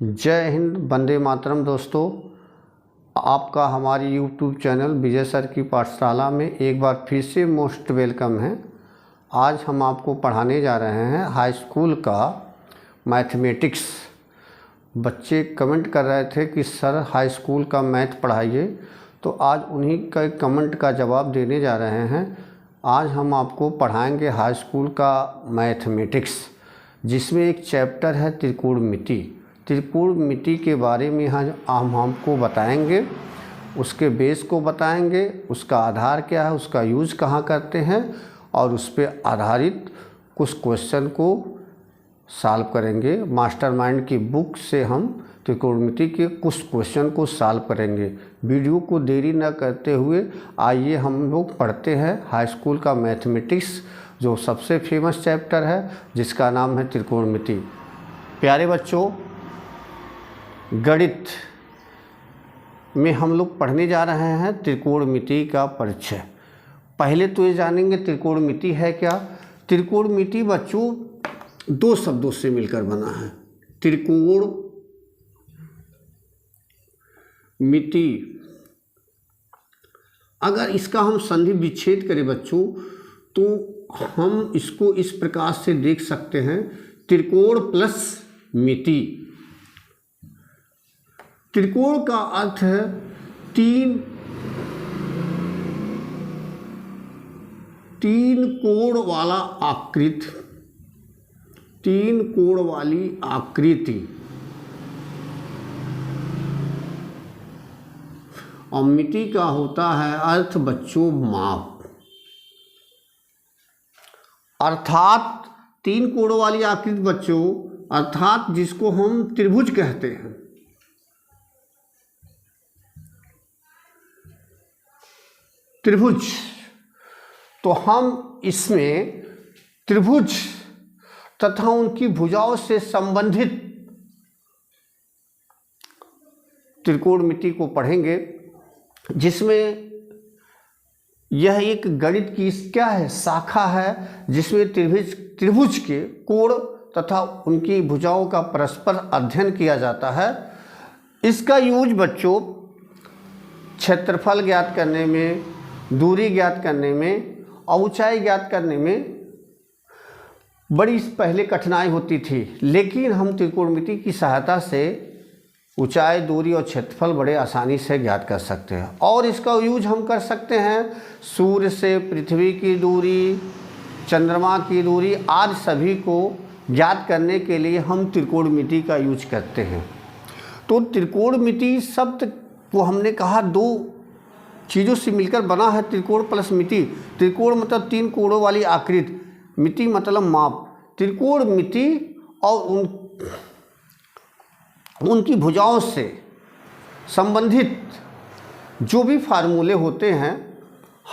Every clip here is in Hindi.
जय हिंद, वंदे मातरम। दोस्तों, आपका हमारी यूट्यूब चैनल विजय सर की पाठशाला में एक बार फिर से मोस्ट वेलकम है। आज हम आपको पढ़ाने जा रहे हैं हाई स्कूल का मैथमेटिक्स। बच्चे कमेंट कर रहे थे कि सर हाई स्कूल का मैथ पढ़ाइए, तो आज उन्हीं का कमेंट का जवाब देने जा रहे हैं। आज हम आपको पढ़ाएंगे हाई स्कूल का मैथमेटिक्स, जिसमें एक चैप्टर है त्रिकोणमिति। त्रिकोणमिति के बारे में हम आपको बताएंगे, उसके बेस को बताएंगे, उसका आधार क्या है, उसका यूज़ कहाँ करते हैं, और उस पर आधारित कुछ क्वेश्चन को सॉल्व करेंगे। मास्टरमाइंड की बुक से हम त्रिकोणमिति के कुछ क्वेश्चन को सॉल्व करेंगे। वीडियो को देरी न करते हुए आइए हम लोग पढ़ते हैं हाई स्कूल का मैथमेटिक्स, जो सबसे फेमस चैप्टर है, जिसका नाम है त्रिकोणमिति। प्यारे बच्चों, गणित में हम लोग पढ़ने जा रहे हैं त्रिकोणमिति का परिचय। पहले तो ये जानेंगे त्रिकोणमिति है क्या। त्रिकोणमिति बच्चों दो शब्दों से मिलकर बना है। त्रिकोण मिति, अगर इसका हम संधि विच्छेद करें बच्चों, तो हम इसको इस प्रकार से देख सकते हैं, त्रिकोण प्लस मिति। त्रिकोण का अर्थ है तीन कोण वाला आकृति, तीन कोण वाली आकृति। और मिति का होता है अर्थ बच्चों माप, अर्थात तीन कोण वाली आकृति बच्चों, अर्थात जिसको हम त्रिभुज कहते हैं। त्रिभुज, तो हम इसमें त्रिभुज तथा उनकी भुजाओं से संबंधित त्रिकोणमिति को पढ़ेंगे, जिसमें यह एक गणित की क्या है, शाखा है, जिसमें त्रिभुज के कोण तथा उनकी भुजाओं का परस्पर अध्ययन किया जाता है। इसका यूज बच्चों क्षेत्रफल ज्ञात करने में, दूरी ज्ञात करने में और ऊंचाई ज्ञात करने में बड़ी पहले कठिनाई होती थी, लेकिन हम त्रिकोणमिति की सहायता से ऊंचाई, दूरी और क्षेत्रफल बड़े आसानी से ज्ञात कर सकते हैं। और इसका यूज हम कर सकते हैं सूर्य से पृथ्वी की दूरी, चंद्रमा की दूरी आदि सभी को ज्ञात करने के लिए हम त्रिकोणमिति का यूज करते हैं। तो त्रिकोणमिति शब्द को हमने कहा दो चीज़ों से मिलकर बना है, त्रिकोण प्लस मिति। त्रिकोण मतलब तीन कोणों वाली आकृति, मिति मतलब माप। त्रिकोणमिति और उनकी भुजाओं से संबंधित जो भी फार्मूले होते हैं,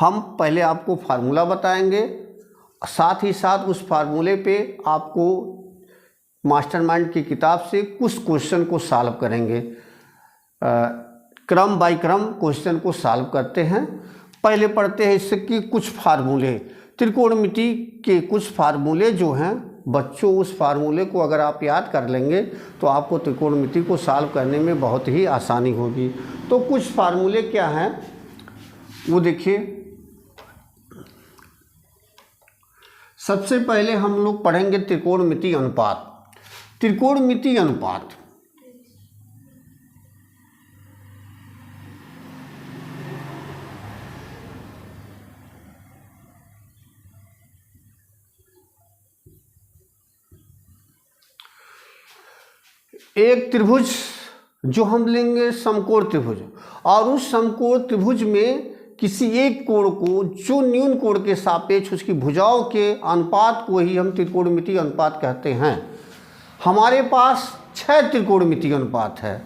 हम पहले आपको फार्मूला बताएंगे, साथ ही साथ उस फार्मूले पे आपको मास्टरमाइंड की किताब से कुछ क्वेश्चन को सॉल्व करेंगे। क्रम बाय क्रम क्वेश्चन को सॉल्व करते हैं। पहले पढ़ते हैं इसके कुछ फार्मूले, त्रिकोणमिति के कुछ फार्मूले जो हैं बच्चों। उस फार्मूले को अगर आप याद कर लेंगे तो आपको त्रिकोणमिति को सॉल्व करने में बहुत ही आसानी होगी। तो कुछ फार्मूले क्या हैं वो देखिए। सबसे पहले हम लोग पढ़ेंगे त्रिकोणमिति अनुपात। त्रिकोणमिति अनुपात एक त्रिभुज जो हम लेंगे समकोण त्रिभुज, और उस समकोण त्रिभुज में किसी एक कोण को जो न्यून कोण के सापेक्ष उसकी भुजाओं के अनुपात को ही हम त्रिकोणमिति अनुपात कहते हैं। हमारे पास 6 त्रिकोणमिति अनुपात है।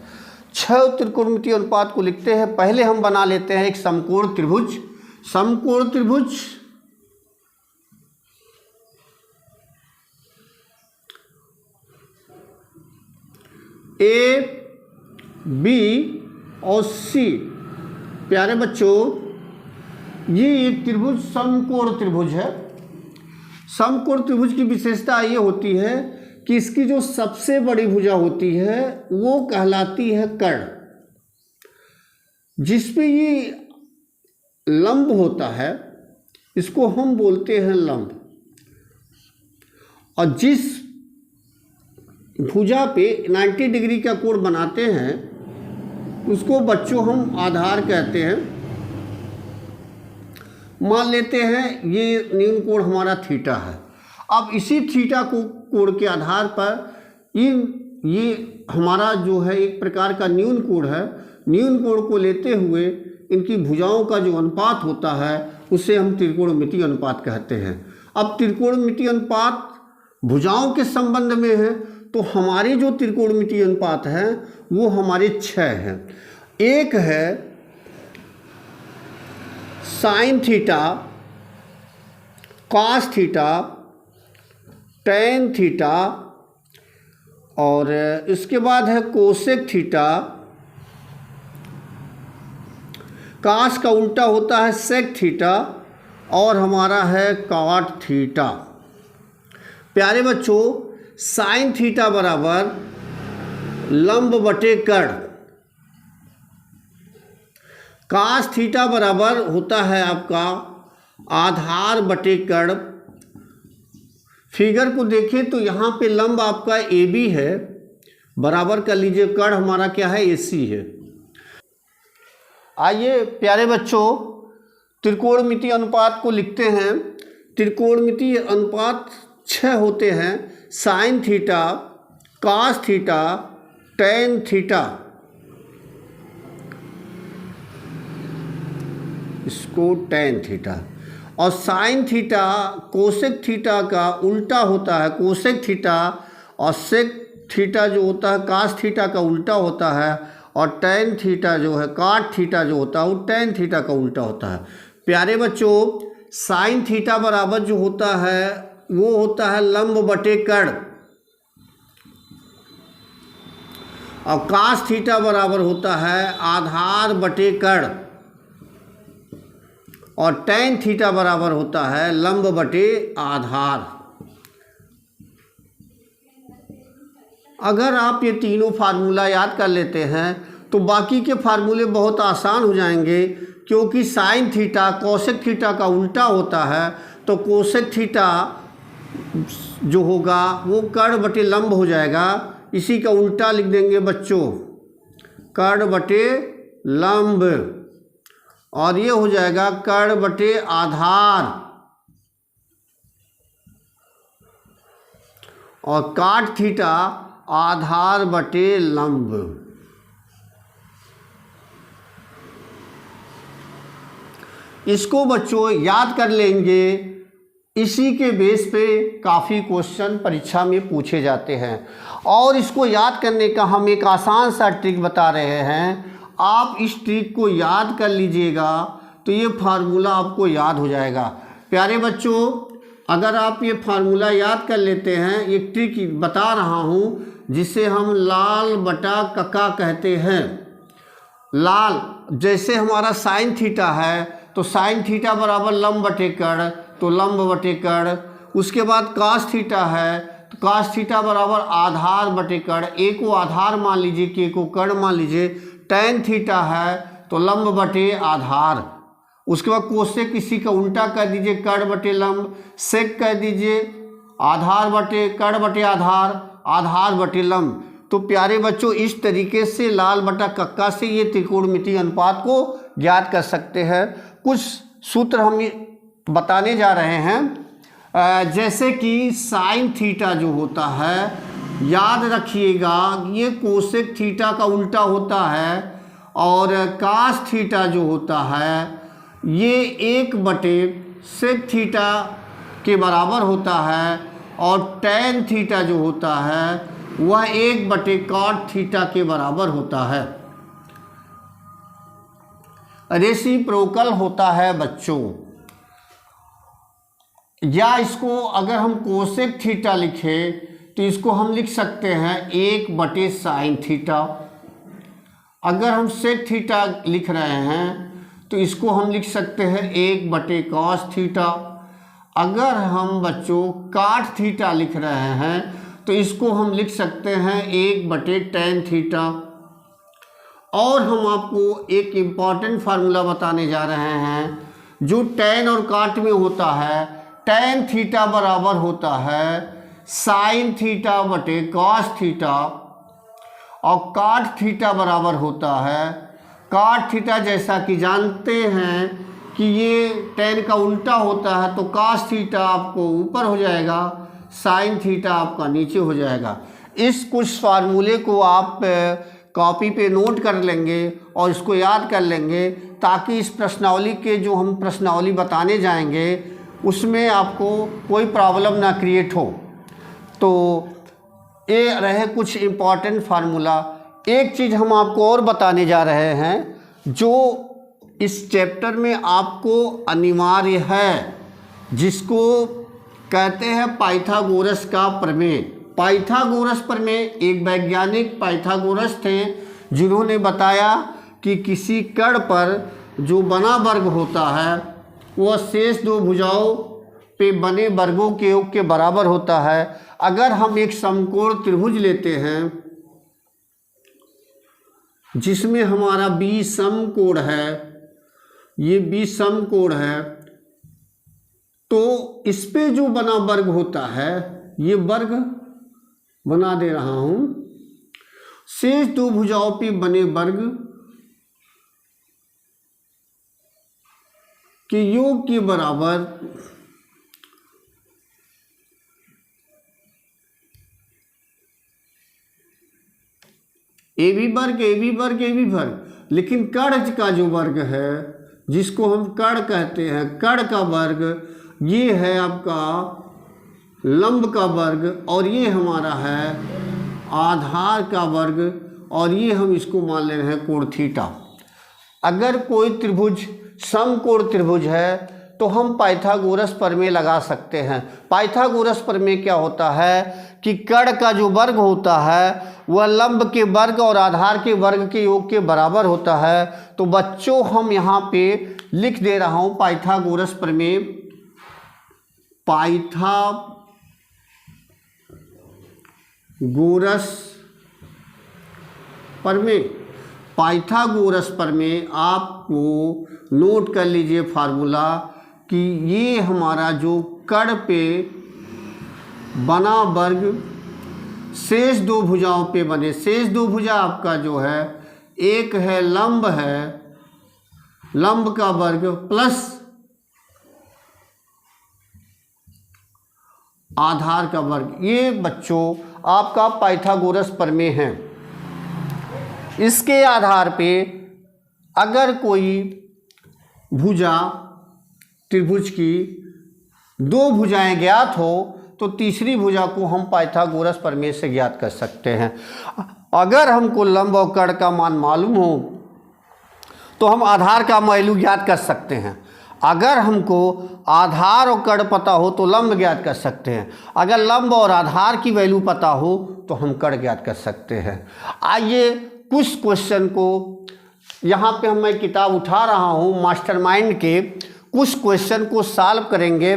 6 त्रिकोणमिति अनुपात को लिखते हैं। पहले हम बना लेते हैं एक समकोण त्रिभुज। समकोण त्रिभुज ए, बी और सी। प्यारे बच्चों, ये एक त्रिभुज समकोण त्रिभुज है। समकोण त्रिभुज की विशेषता ये होती है कि इसकी जो सबसे बड़ी भुजा होती है वो कहलाती है कर्ण, जिस पे ये लंब होता है इसको हम बोलते हैं लंब। और जिस भुजा पे 90 डिग्री का कोण बनाते हैं उसको बच्चों हम आधार कहते हैं। मान लेते हैं ये न्यून कोण हमारा थीटा है। अब इसी थीटा को कोण के आधार पर ये हमारा जो है एक प्रकार का न्यून कोण है। न्यून कोण को लेते हुए इनकी भुजाओं का जो अनुपात होता है उसे हम त्रिकोणमितीय अनुपात कहते हैं। अब त्रिकोणमितीय अनुपात भुजाओं के संबंध में है, तो हमारे जो त्रिकोणमितीय अनुपात हैं वो हमारे 6 हैं। एक है sine theta, cos theta, tan theta, और इसके बाद है कोसेक थीटा। कॉस का उल्टा होता है सेक थीटा, और हमारा है कॉट थीटा। प्यारे बच्चों, साइन थीटा बराबर लंब बटे कर्ण, कॉस थीटा बराबर होता है आपका आधार बटे कर्ण। फिगर को देखें तो यहाँ पे लंब आपका ए बी है, बराबर कर लीजिए कर्ण हमारा क्या है ए सी है। आइए प्यारे बच्चों, त्रिकोणमितीय अनुपात को लिखते हैं। त्रिकोणमितीय अनुपात 6 होते हैं, sine theta, cos theta, tan theta, इसको टैन थीटा, और साइन थीटा कोसेक थीटा का उल्टा होता है कोसेक थीटा, और सेक थीटा जो होता है कॉस थीटा का उल्टा होता है, और टैन थीटा जो है कॉट थीटा जो होता है वो टैन थीटा का उल्टा होता है। प्यारे बच्चों, साइन थीटा बराबर जो होता है वो होता है लंब बटे कर्ण, और कॉस थीटा बराबर होता है आधार बटे कर्ण, और टैन थीटा बराबर होता है लंब बटे आधार। अगर आप ये तीनों फार्मूला याद कर लेते हैं तो बाकी के फार्मूले बहुत आसान हो जाएंगे, क्योंकि साइन थीटा कोसेक थीटा का उल्टा होता है, तो कोसेक थीटा जो होगा वो कर्ण बटे लंब हो जाएगा। इसी का उल्टा लिख देंगे बच्चों, कर्ण बटे लंब, और ये हो जाएगा कर्ण बटे आधार, और कॉट थीटा आधार बटे लंब। इसको बच्चों याद कर लेंगे, इसी के बेस पे काफ़ी क्वेश्चन परीक्षा में पूछे जाते हैं। और इसको याद करने का हम एक आसान सा ट्रिक बता रहे हैं। आप इस ट्रिक को याद कर लीजिएगा तो ये फार्मूला आपको याद हो जाएगा। प्यारे बच्चों, अगर आप ये फार्मूला याद कर लेते हैं, एक ट्रिक बता रहा हूँ जिसे हम लाल बटा कक्का कहते हैं। लाल, जैसे हमारा साइन थीटा है तो साइन थीटा बराबर लंब बटे कर्ण, तो लंब बटे कर्ण। उसके बाद कॉस थीटा है तो कॉस थीटा बराबर आधार बटे कर्ण, ए को आधार मान लीजिए, के को कर्ण मान लीजिए। टैन थीटा है तो लंब बटे आधार। उसके बाद कोसेक किसी का उल्टा कर दीजिए, कर्ण बटे लंब। सेक कह दीजिए आधार बटे कर्ण बटे आधार, आधार बटे लंब। तो प्यारे बच्चों, इस तरीके से लाल बटा कक्का से ये त्रिकोणमितीय अनुपात को ज्ञात कर सकते हैं। कुछ सूत्र हम बताने जा रहे हैं, जैसे कि साइन थीटा जो होता है, याद रखिएगा ये कोसेक थीटा का उल्टा होता है, और कॉस थीटा जो होता है ये 1 सेक थीटा के बराबर होता है, और टैन थीटा जो होता है वह 1 कॉट थीटा के बराबर होता है। रेसिप्रोकल होता है बच्चों। या इसको अगर हम कोसेक थीटा लिखें तो इसको हम लिख सकते हैं 1 साइन थीटा। अगर हम सेक थीटा लिख रहे हैं तो इसको हम लिख सकते हैं 1 कॉस थीटा। अगर हम बच्चों कॉट थीटा लिख रहे हैं तो इसको हम लिख सकते हैं 1/tan थीटा। और हम आपको एक इम्पॉर्टेंट फार्मूला बताने जा रहे हैं जो tan और काट में होता है। tan थीटा बराबर होता है sin थीटा बटे cos थीटा, और काट थीटा बराबर होता है काट थीटा। जैसा कि जानते हैं कि ये tan का उल्टा होता है, तो cos थीटा आपको ऊपर हो जाएगा, sin थीटा आपका नीचे हो जाएगा। इस कुछ फार्मूले को आप कॉपी पे नोट कर लेंगे और इसको याद कर लेंगे, ताकि इस प्रश्नावली के जो हम प्रश्नावली बताने जाएंगे उसमें आपको कोई प्रॉब्लम ना क्रिएट हो। तो ये रहे कुछ इम्पॉर्टेंट फार्मूला। एक चीज़ हम आपको और बताने जा रहे हैं जो इस चैप्टर में आपको अनिवार्य है, जिसको कहते हैं पाइथागोरस का प्रमेय। पाइथागोरस प्रमेय एक वैज्ञानिक पाइथागोरस थे जिन्होंने बताया कि किसी कण पर जो बना वर्ग होता है वह शेष दो भुजाओं पे बने वर्गों के योग के बराबर होता है। अगर हम एक समकोण त्रिभुज लेते हैं जिसमें हमारा बी समकोण है, ये बी समकोण है, तो इस पे जो बना वर्ग होता है, ये वर्ग बना दे रहा हूं, शेष दो भुजाओं पे बने वर्ग के योग के बराबर ए बी वर्ग ए बी वर्ग ए बी वर्ग। लेकिन कण का जो वर्ग है, जिसको हम कण कहते हैं, कण का वर्ग ये है आपका लंब का वर्ग, और ये हमारा है आधार का वर्ग, और ये हम इसको मान ले रहे हैं कोण थीटा। अगर कोई त्रिभुज समकोण त्रिभुज है तो हम पाइथागोरस प्रमेय लगा सकते हैं। पाइथागोरस प्रमेय क्या होता है कि कण का जो वर्ग होता है वह लंब के वर्ग और आधार के वर्ग के योग के बराबर होता है। तो बच्चों हम यहाँ पे लिख दे रहा हूँ पाइथागोरस प्रमेय। पाइथागोरस प्रमेय, पाइथागोरस प्रमेय आपको नोट कर लीजिए फार्मूला कि ये हमारा जो कण पे बना वर्ग शेष दो भुजाओं पे बने, शेष दो भुजा आपका जो है एक है लंब का वर्ग प्लस आधार का वर्ग, ये बच्चों आपका पाइथागोरस प्रमेय है। इसके आधार पे अगर कोई भुजा त्रिभुज की दो भुजाएं ज्ञात हो तो तीसरी भुजा को हम पाइथागोरस प्रमेय से ज्ञात कर सकते हैं। अगर हमको लंब और कण का मान मालूम हो तो हम आधार का वैल्यू ज्ञात कर सकते हैं। अगर हमको आधार और कण पता हो तो लंब ज्ञात कर सकते हैं। अगर लंब और आधार की वैल्यू पता हो तो हम कण ज्ञात कर सकते हैं। आइए कुछ क्वेश्चन को यहाँ पे मैं किताब उठा रहा हूँ मास्टरमाइंड के, कुछ क्वेश्चन को सॉल्व करेंगे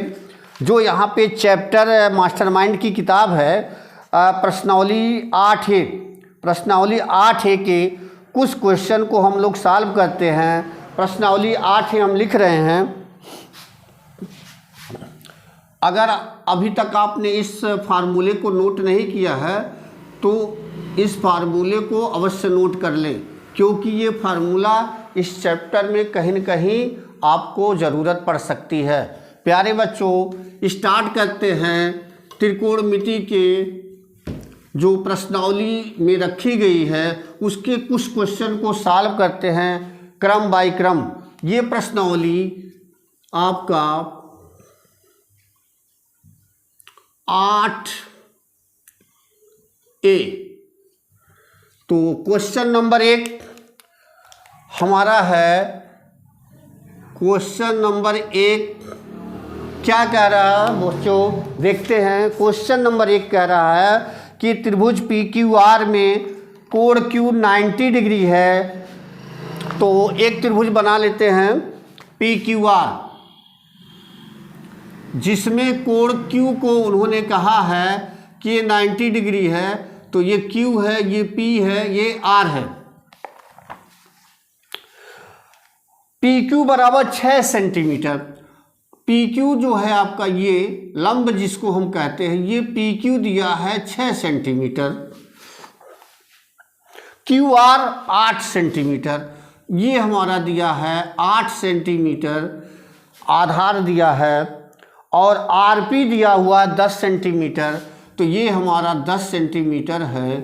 जो यहाँ पे चैप्टर मास्टरमाइंड की किताब है प्रश्नावली 8A। प्रश्नावली 8A के कुछ क्वेश्चन को हम लोग सॉल्व करते हैं। प्रश्नावली 8A हम लिख रहे हैं। अगर अभी तक आपने इस फार्मूले को नोट नहीं किया है तो इस फार्मूले को अवश्य नोट कर लें, क्योंकि ये फार्मूला इस चैप्टर में कहीं न कहीं आपको ज़रूरत पड़ सकती है। प्यारे बच्चों, स्टार्ट करते हैं त्रिकोणमिति के जो प्रश्नावली में रखी गई है उसके कुछ क्वेश्चन को सॉल्व करते हैं क्रम बाय क्रम। ये प्रश्नावली आपका 8A। तो क्वेश्चन नंबर 1 हमारा है। क्वेश्चन नंबर 1 क्या कह रहा है बच्चों, देखते हैं। क्वेश्चन नंबर 1 कह रहा है कि त्रिभुज PQR में कोण Q 90 डिग्री है। तो एक त्रिभुज बना लेते हैं PQR, जिसमें कोण Q को उन्होंने कहा है कि ये 90 डिग्री है, तो ये Q है, ये P है, ये R है। PQ बराबर 6 सेंटीमीटर। PQ जो है आपका ये लंब जिसको हम कहते हैं, ये PQ दिया है 6 सेंटीमीटर। QR 8 सेंटीमीटर, ये हमारा दिया है 8 सेंटीमीटर आधार दिया है, और RP दिया हुआ 10 सेंटीमीटर, तो ये हमारा 10 सेंटीमीटर है।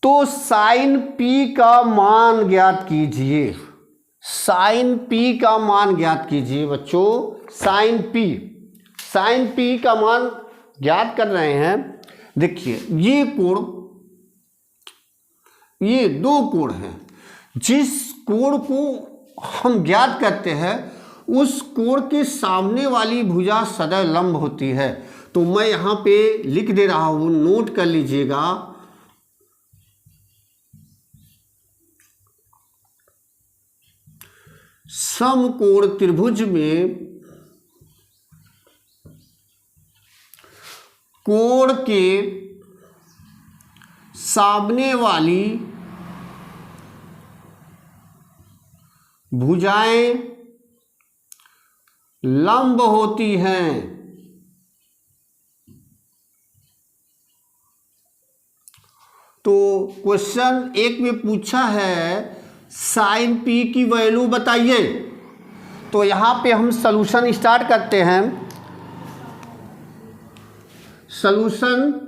तो साइन P का मान ज्ञात कीजिए। साइन P का मान ज्ञात कीजिए बच्चों। साइन P का मान ज्ञात कर रहे हैं। देखिए ये कोण, ये दो कोण हैं। जिस कोण को हम ज्ञात करते हैं उस कोण के सामने वाली भुजा सदैव लंब होती है। तो मैं यहाँ पे लिख दे रहा हूँ, नोट कर लीजिएगा। समकोण त्रिभुज में कोण के सामने वाली भुजाएं लंब होती हैं। तो क्वेश्चन एक में पूछा है साइन P की वैल्यू बताइए। तो यहाँ पे हम सॉल्यूशन स्टार्ट करते हैं। सॉल्यूशन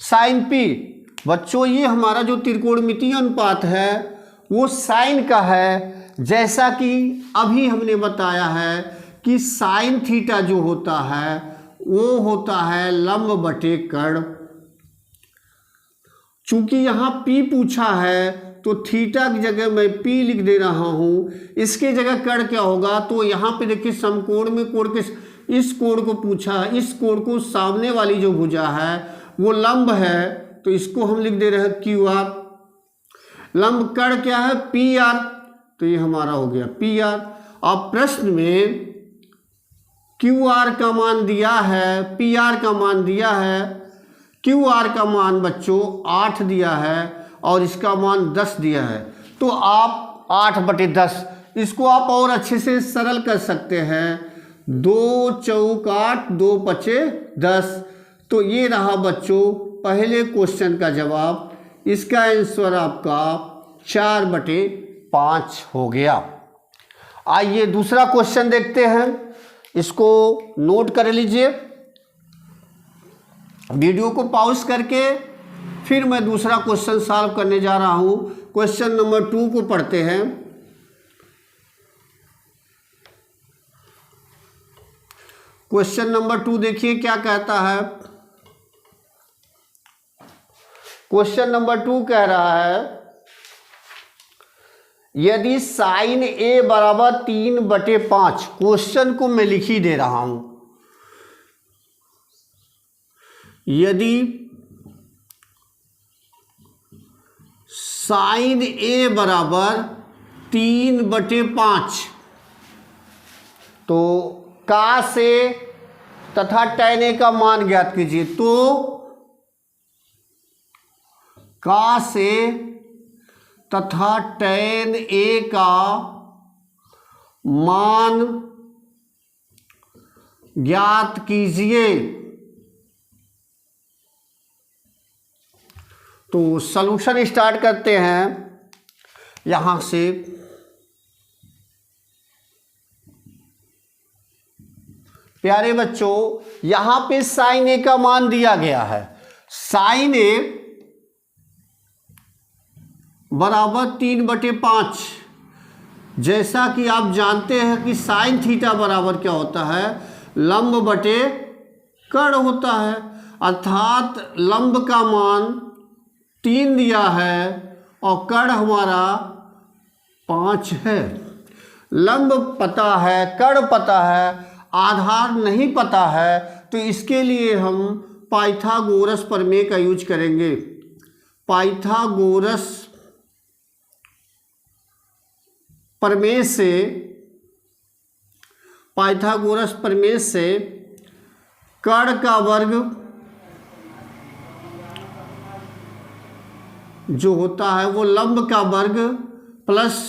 साइन P, बच्चों ये हमारा जो त्रिकोणमितीय अनुपात है वो साइन का है। जैसा कि अभी हमने बताया है कि साइन थीटा जो होता है वो होता है लंब बटे कर्ण। चूंकि यहाँ P पूछा है तो थीटा की जगह मैं P लिख दे रहा हूँ। इसके जगह कर्ण क्या होगा, तो यहाँ पे देखिए समकोण में कोण के इस कोण को पूछा है, इस कोण को सामने वाली जो भुजा है वो लंब है, तो इसको हम लिख दे रहे हैं QR। लंब कर्ण क्या है, PR, तो ये हमारा हो गया PR। अब प्रश्न में QR का मान दिया है, PR का मान दिया है। QR का मान बच्चों 8 दिया है और इसका मान 10 दिया है। तो आप 8/10 इसको आप और अच्छे से सरल कर सकते हैं। 2 चौक 8, 2 पचे 10। तो ये रहा बच्चों पहले क्वेश्चन का जवाब। इसका आंसर आपका 4/5 हो गया। आइए दूसरा क्वेश्चन देखते हैं, इसको नोट कर लीजिए। वीडियो को पॉज करके फिर मैं दूसरा क्वेश्चन सॉल्व करने जा रहा हूं। क्वेश्चन नंबर 2 को पढ़ते हैं। क्वेश्चन नंबर 2 देखिए क्या कहता है। क्वेश्चन नंबर 2 कह रहा है यदि साइन A बराबर 3/5, क्वेश्चन को मैं लिख ही दे रहा हूं। यदि साइन A बराबर 3/5, तो cos A तथा tan A का मान ज्ञात कीजिए। तो cos A तथा tan A का मान ज्ञात कीजिए। तो सॉल्यूशन स्टार्ट करते हैं यहां से। प्यारे बच्चों यहां पे साइन A का मान दिया गया है। साइन A बराबर 3/5। जैसा कि आप जानते हैं कि साइन थीटा बराबर क्या होता है, लंब बटे कर्ण होता है। अर्थात लंब का मान 3 दिया है और कर्ण हमारा 5 है। लंब पता है, कर्ण पता है, आधार नहीं पता है, तो इसके लिए हम पाइथागोरस प्रमेय का यूज करेंगे। पाइथागोरस प्रमेय से पाइथागोरस प्रमेय से कर्ण का वर्ग जो होता है वो लंब का वर्ग प्लस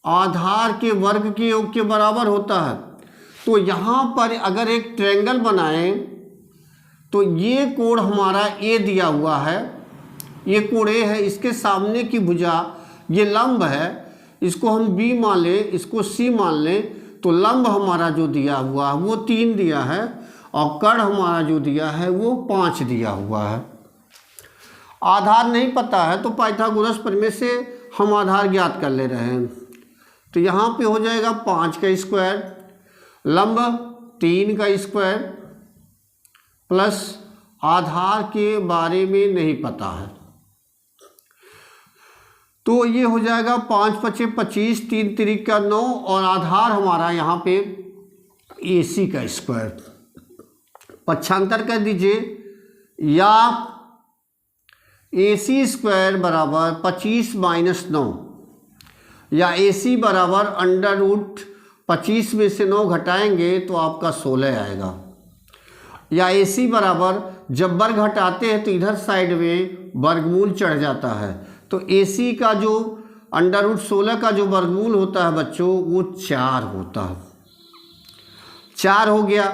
आधार के वर्ग के योग के बराबर होता है। तो यहाँ पर अगर एक ट्रायंगल बनाएं तो ये कोण हमारा ए दिया हुआ है, ये कोण ए है, इसके सामने की भुजा ये लंब है, इसको हम बी मान लें, इसको सी मान लें, तो लंब हमारा जो दिया हुआ है वो 3 दिया है और कर्ण हमारा जो दिया है वो 5 दिया हुआ है। आधार नहीं पता है तो पाइथागोरस प्रमेय से हम आधार ज्ञात कर ले रहे हैं। तो यहाँ पे हो जाएगा 5 का स्क्वायर, लंब 3 का स्क्वायर प्लस आधार के बारे में नहीं पता है, तो ये हो जाएगा 5 पचे 25, 3 तिरिका 9 और आधार हमारा यहाँ पे AC का स्क्वायर। पक्षांतर कर दीजिए, या AC स्क्वायर बराबर 25 माइनस 9 या AC बराबर अंडर रूट 25 में से 9 घटाएंगे तो आपका 16 आएगा, या AC बराबर जब वर्ग हटाते हैं तो इधर साइड में वर्गमूल चढ़ जाता है, तो AC का जो अंडर रूट 16 का जो वर्गमूल होता है बच्चों वो 4 होता है। 4 हो गया।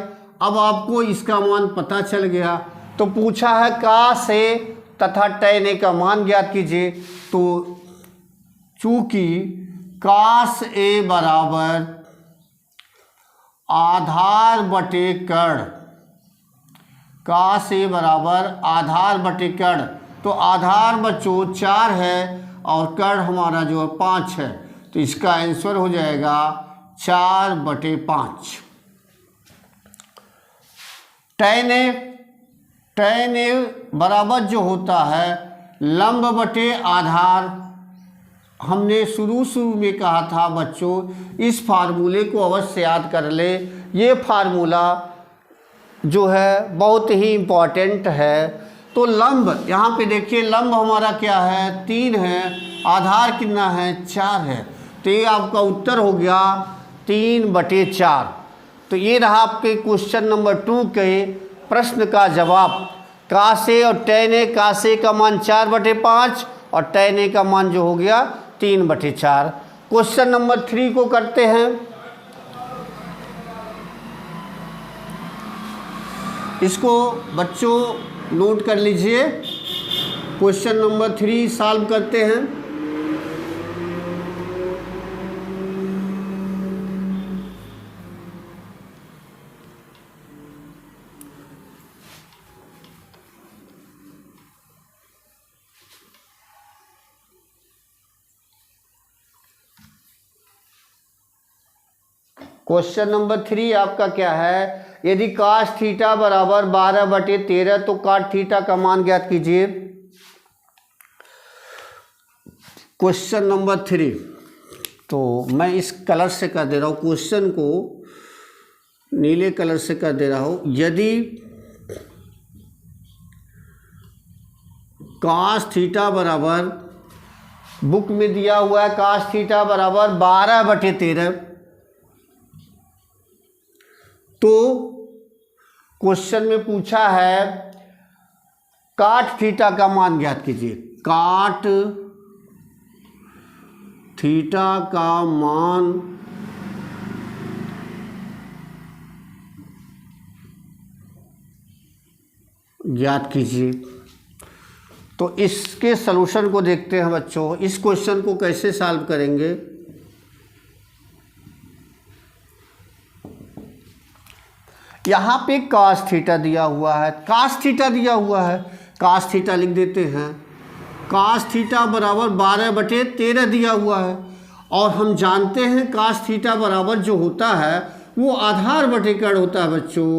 अब आपको इसका मान पता चल गया, तो पूछा है cos A तथा tan A का मान ज्ञात कीजिए। तो चूंकि cos A बराबर आधार बटे कर्ण, cos A बराबर आधार बटे कर्ण, तो आधार बच्चों 4 है और कर्ण हमारा जो है 5 है, तो इसका आंसर हो जाएगा 4/5। tan A बराबर जो होता है लंब बटे आधार। हमने शुरू में कहा था बच्चों इस फार्मूले को अवश्य याद कर ले, ये फार्मूला जो है बहुत ही इम्पॉर्टेंट है। तो लंब यहाँ पे देखिए, लंब हमारा क्या है 3 है, आधार कितना है 4 है, तो ये आपका उत्तर हो गया 3/4। तो ये रहा आपके क्वेश्चन नंबर 2 के प्रश्न का जवाब। cos A और tan A, cos A का मान 4/5 और tan A का मान जो हो गया 3/4। क्वेश्चन नंबर 3 को करते हैं। इसको बच्चों नोट कर लीजिए। क्वेश्चन नंबर 3 सॉल्व करते हैं। क्वेश्चन नंबर 3 आपका क्या है, यदि cos थीटा बराबर 12/13 तो cot थीटा का मान ज्ञात कीजिए। क्वेश्चन नंबर 3, तो मैं इस कलर से कर दे रहा हूँ, क्वेश्चन को नीले कलर से कर दे रहा हूँ। यदि cos थीटा बराबर, बुक में दिया हुआ है cos थीटा बराबर 12/13, तो क्वेश्चन में पूछा है cot थीटा का मान ज्ञात कीजिए। cot थीटा का मान ज्ञात कीजिए। तो इसके सलूशन को देखते हैं बच्चों। इस क्वेश्चन को कैसे सॉल्व करेंगे। यहाँ पे cos थीटा दिया हुआ है, cos थीटा दिया हुआ है, cos थीटा लिख देते हैं। cos थीटा बराबर 12/13 दिया हुआ है और हम जानते हैं cos थीटा बराबर जो होता है वो आधार बटे कर्ण होता है बच्चों,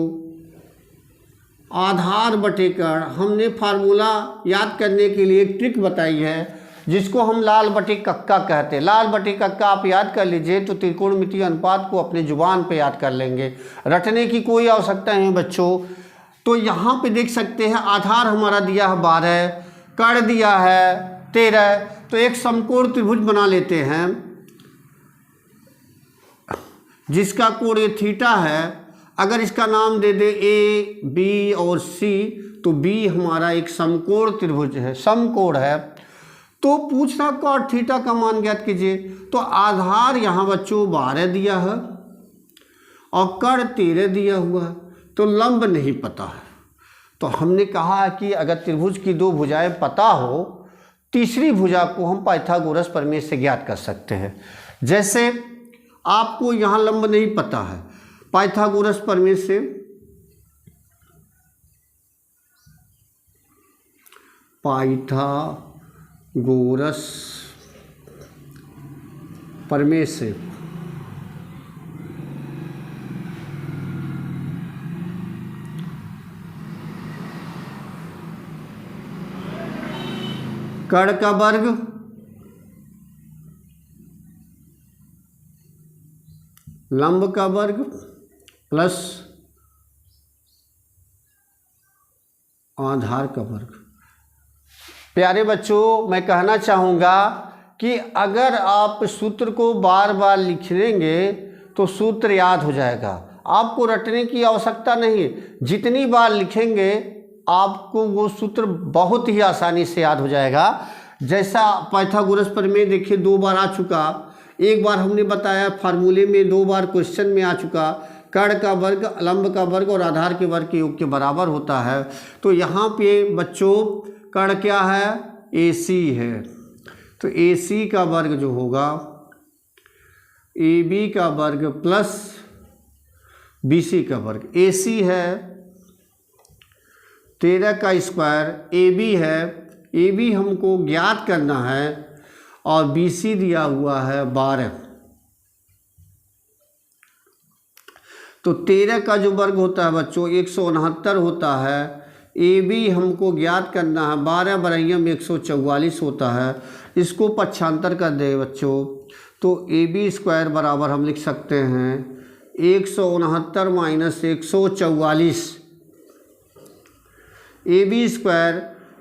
आधार बटे कर्ण। हमने फार्मूला याद करने के लिए एक ट्रिक बताई है जिसको हम लाल बटे कक्का कहते हैं। लाल बटे कक्का आप याद कर लीजिए तो त्रिकोणमितीय अनुपात को अपने जुबान पे याद कर लेंगे, रटने की कोई आवश्यकता नहीं बच्चों। तो यहाँ पे देख सकते हैं आधार हमारा दिया है 12, कर्ण दिया है 13, तो एक समकोण त्रिभुज बना लेते हैं। जिसका कोण ये थीटा है, अगर इसका नाम दे दे ए, बी और सी, तो बी हमारा एक समकोण त्रिभुज है, समकोण है। तो पूछ रहा कॉट थीटा का मान ज्ञात कीजिए। तो आधार यहाँ बच्चों 12 दिया है और कर्ण 13 दिया हुआ है, तो लंब नहीं पता है। तो हमने कहा कि अगर त्रिभुज की दो भुजाएं पता हो, तीसरी भुजा को हम पाइथागोरस प्रमेय से ज्ञात कर सकते हैं। जैसे आपको यहाँ लंब नहीं पता है, पाइथागोरस प्रमेय से पाइथागोरस प्रमेय से कर्ण का वर्ग लंब का वर्ग प्लस आधार का वर्ग। प्यारे बच्चों, मैं कहना चाहूँगा कि अगर आप सूत्र को बार बार लिख लेंगे तो सूत्र याद हो जाएगा, आपको रटने की आवश्यकता नहीं। जितनी बार लिखेंगे आपको वो सूत्र बहुत ही आसानी से याद हो जाएगा। जैसा पाइथागोरस प्रमेय देखिए 2 बार आ चुका, एक बार हमने बताया फार्मूले में, 2 बार क्वेश्चन में आ चुका। कर्ण का वर्ग लंब का वर्ग और आधार के वर्ग के योग के बराबर होता है। तो यहाँ पे बच्चों कर्ण क्या है, AC है, तो AC का वर्ग जो होगा AB का वर्ग प्लस BC का वर्ग। AC है 13 का स्क्वायर, AB है, AB हमको ज्ञात करना है और BC दिया हुआ है 12। तो 13 का जो वर्ग होता है बच्चों 169 होता है। AB हमको ज्ञात करना है, 12 बरहियम 144 होता है। इसको पक्षांतर कर दे बच्चों, तो AB स्क्वायर बराबर हम लिख सकते हैं 169 माइनस 144 AB स्क्वायर।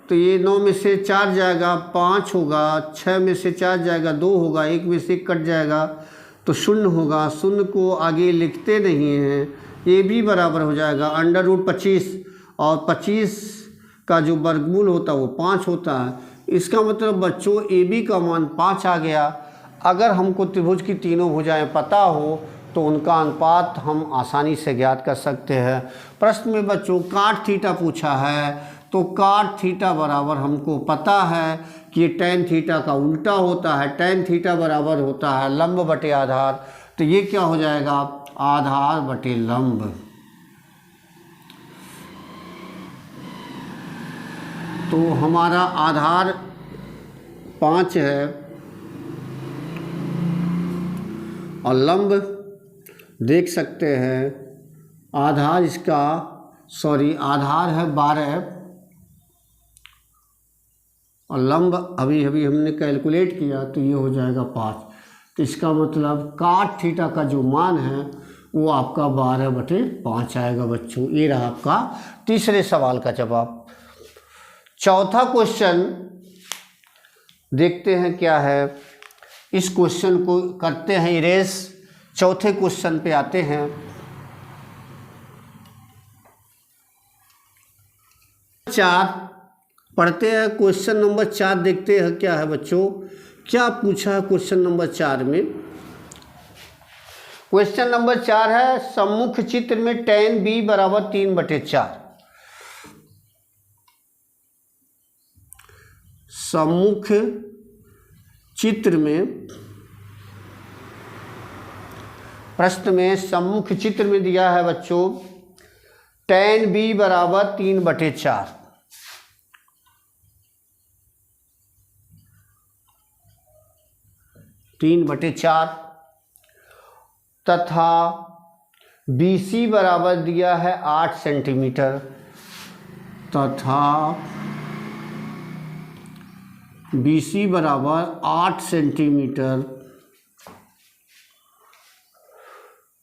तो ये 9 में से 4 जाएगा 5 होगा, 6 में से 4 जाएगा 2 होगा, 1 में से 1 कट जाएगा तो 0 होगा। 0 को आगे लिखते नहीं हैं। AB बराबर हो जाएगा √25 और 25 का जो वर्गमूल होता है वो 5 होता है। इसका मतलब बच्चों AB का मान 5 आ गया। अगर हमको त्रिभुज की तीनों भुजाएं पता हो तो उनका अनुपात हम आसानी से ज्ञात कर सकते हैं। प्रश्न में बच्चों काट थीटा पूछा है, तो काट थीटा बराबर हमको पता है कि ये टैन थीटा का उल्टा होता है। टैन थीटा बराबर होता है लंब बटे आधार, तो ये क्या हो जाएगा, आधार बटे लंब। तो हमारा आधार 5 है और लंब देख सकते हैं आधार इसका आधार है 12 और लंब अभी हमने कैलकुलेट किया तो ये हो जाएगा 5। तो इसका मतलब काट थीटा का जो मान है वो आपका 12/5 आएगा बच्चों। ये रहा आपका तीसरे सवाल का जवाब। चौथा क्वेश्चन देखते हैं क्या है। इस क्वेश्चन को करते हैं इरेज, चौथे क्वेश्चन पे आते हैं। चार पढ़ते हैं, क्वेश्चन नंबर 4 देखते हैं क्या है बच्चों, क्या पूछा है क्वेश्चन नंबर 4 में। क्वेश्चन नंबर 4 है सम्मुख चित्र में tan b बराबर 3/4। सम्मुख चित्र में, प्रश्न में सम्मुख चित्र में दिया है बच्चों tan b बराबर 3/4। तथा BC बराबर दिया है 8 सेंटीमीटर, तथा BC बराबर 8 सेंटीमीटर।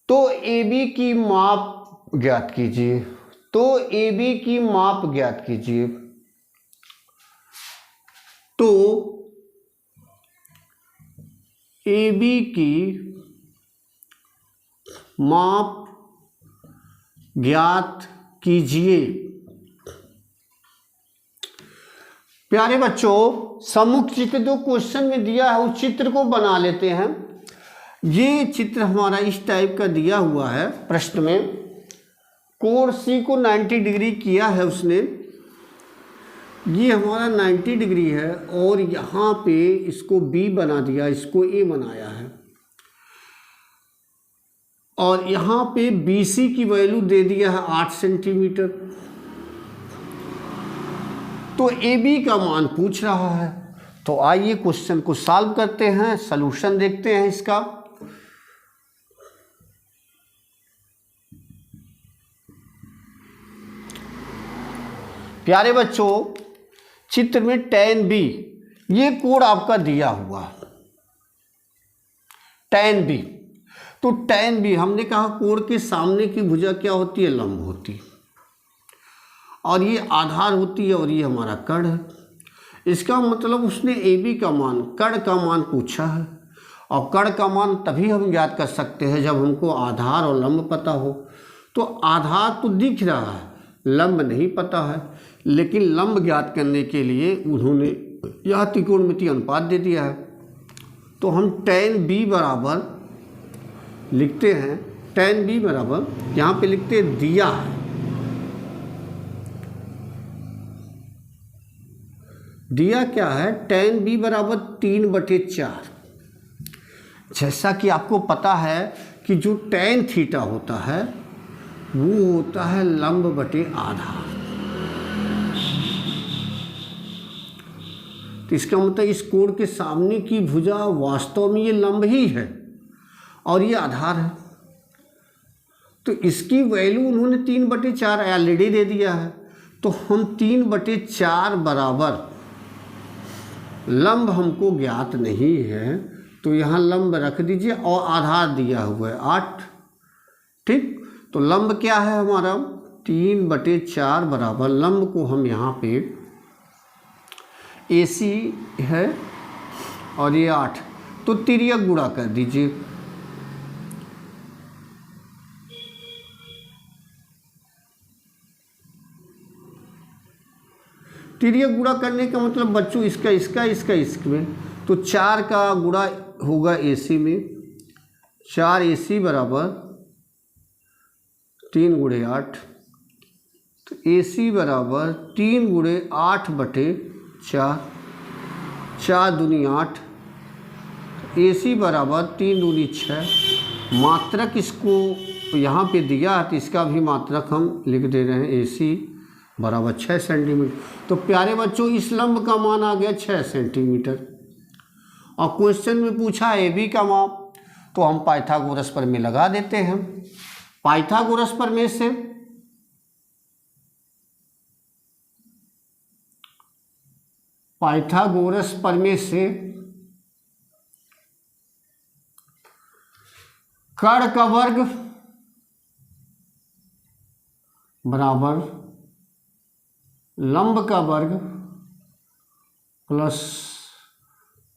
तो AB की माप ज्ञात कीजिए। तो AB की माप ज्ञात कीजिए। तो AB की माप ज्ञात कीजिए। प्यारे बच्चों, सम्मुख चित्र जो क्वेश्चन में दिया है उस चित्र को बना लेते हैं। ये चित्र हमारा इस टाइप का दिया हुआ है प्रश्न में। कोण सी को 90 डिग्री किया है उसने, ये हमारा 90 डिग्री है और यहाँ पे इसको बी बना दिया, इसको ए बनाया है और यहाँ पे BC की वैल्यू दे दिया है 8 सेंटीमीटर। तो AB का मान पूछ रहा है। तो आइए क्वेश्चन को सॉल्व करते हैं, सॉल्यूशन देखते हैं इसका। प्यारे बच्चों, चित्र में tan B, ये कोण आपका दिया हुआ tan B। तो tan B हमने कहा कोण के सामने की भुजा क्या होती है, लंब होती है और ये आधार होती है और ये हमारा कर्ण है। इसका मतलब उसने AB का मान, कर्ण का मान पूछा है और कर्ण का मान तभी हम ज्ञात कर सकते हैं जब हमको आधार और लंब पता हो। तो आधार तो दिख रहा है, लंब नहीं पता है, लेकिन लंब ज्ञात करने के लिए उन्होंने यह त्रिकोणमितीय अनुपात दे दिया है। तो हम tan B बराबर लिखते हैं, tan B बराबर यहाँ पे लिखते हैं दिया है, दिया क्या है, tan B बराबर 3/4। जैसा कि आपको पता है कि जो tan थीटा होता है वो होता है लंब बटे आधार। तो इसका मतलब इस कोण के सामने की भुजा वास्तव में ये लंब ही है और ये आधार है। तो इसकी वैल्यू उन्होंने 3/4 ऑलरेडी दे दिया है। तो हम 3/4 बराबर, लंब हमको ज्ञात नहीं है तो यहाँ लंब रख दीजिए और आधार दिया हुआ है 8। ठीक, तो लंब क्या है हमारा 3/4 बराबर, लंब को हम यहाँ पे AC है और ये 8, तो तिर्यक गुणा कर दीजिए। तिर्यक गुणा करने का मतलब बच्चों इसका इसमें, तो 4 का गुणा होगा AC में, 4 AC बराबर 3 गुणे 8। तो AC बराबर 3 गुणे 8/4, 4 दूनी 8, AC बराबर 3 दूनी 6। मात्रक इसको यहाँ पे दिया है तो इसका भी मात्रक हम लिख दे रहे हैं, AC बराबर 6 सेंटीमीटर। तो प्यारे बच्चों, इस लंब का मान आ गया 6 सेंटीमीटर और क्वेश्चन में पूछा AB का माप, तो हम पाइथागोरस प्रमेय लगा देते हैं। पाइथागोरस प्रमेय से कर्ण का वर्ग बराबर लंब का वर्ग प्लस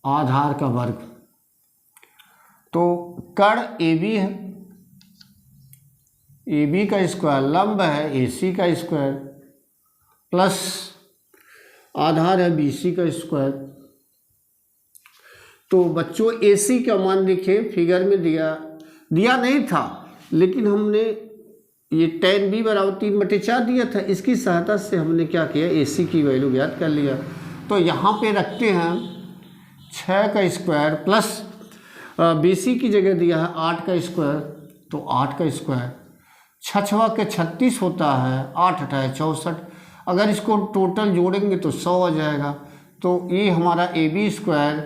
आधार का वर्ग। तो कर्ण AB है, AB का स्क्वायर, लंब है AC का स्क्वायर, प्लस आधार है BC का स्क्वायर। तो बच्चों AC का मान देखिए फिगर में दिया नहीं था, लेकिन हमने ये tan B बराबर 3/4 दिया था, इसकी सहायता से हमने क्या किया, AC की वैल्यू ज्ञात कर लिया। तो यहाँ पे रखते हैं 6 का स्क्वायर प्लस BC की जगह दिया है 8 का स्क्वायर, तो 8 का स्क्वायर, 6 के 36 होता है, 8 8 64। अगर इसको टोटल जोड़ेंगे तो 100 आ जाएगा। तो ये हमारा AB स्क्वायर,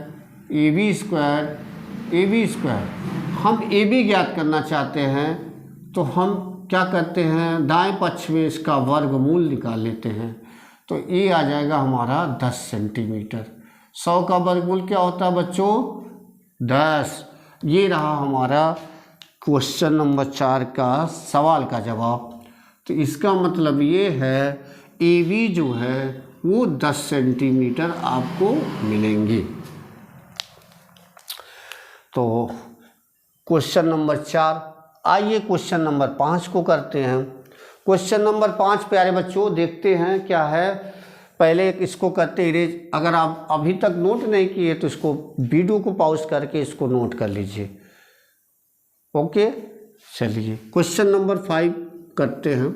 हम AB ज्ञात करना चाहते हैं तो हम क्या करते हैं, दाएं पक्ष में इसका वर्गमूल निकाल लेते हैं। तो ये आ जाएगा हमारा 10 सेंटीमीटर। 100 का वर्गमूल क्या होता है बच्चों, 10। ये रहा हमारा क्वेश्चन नंबर 4 का सवाल का जवाब। तो इसका मतलब ये है AB जो है वो 10 सेंटीमीटर आपको मिलेंगे। तो क्वेश्चन नंबर 4 आइए क्वेश्चन नंबर 5 को करते हैं। क्वेश्चन नंबर 5 प्यारे बच्चों देखते हैं क्या है। पहले इसको करते इरेज। अगर आप अभी तक नोट नहीं किए तो इसको वीडियो को पॉज करके इसको नोट कर लीजिए। ओके, चलिए क्वेश्चन नंबर 5 करते हैं।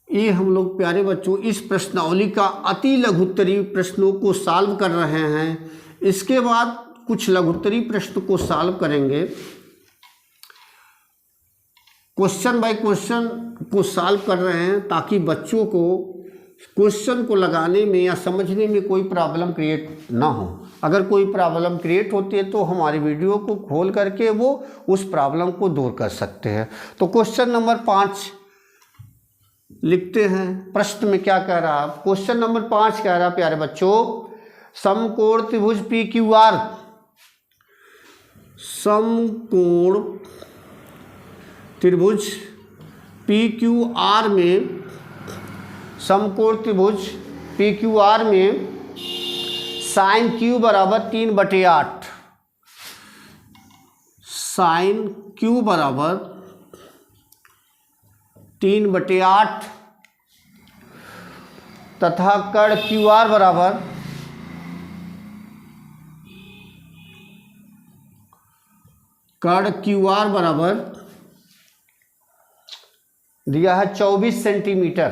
ये हम लोग प्यारे बच्चों इस प्रश्नावली का अति लघुत्तरीय प्रश्नों को सॉल्व कर रहे हैं। इसके बाद कुछ लघुत्तरीय प्रश्न को सॉल्व करेंगे। क्वेश्चन बाय क्वेश्चन को सॉल्व कर रहे हैं ताकि बच्चों को क्वेश्चन को लगाने में या समझने में कोई प्रॉब्लम क्रिएट ना हो। अगर कोई प्रॉब्लम क्रिएट होती है तो हमारी वीडियो को खोल करके वो उस प्रॉब्लम को दूर कर सकते हैं। तो क्वेश्चन नंबर 5 लिखते हैं। प्रश्न में क्या कह रहा है? क्वेश्चन नंबर 5 कह रहा है प्यारे बच्चों, समकोण त्रिभुज PQR, समकोण त्रिभुज PQR में, समकोण त्रिभुज PQR में साइन Q बराबर 3/8, साइन Q बराबर 3/8 तथा कर्ण QR बराबर दिया है 24 सेंटीमीटर।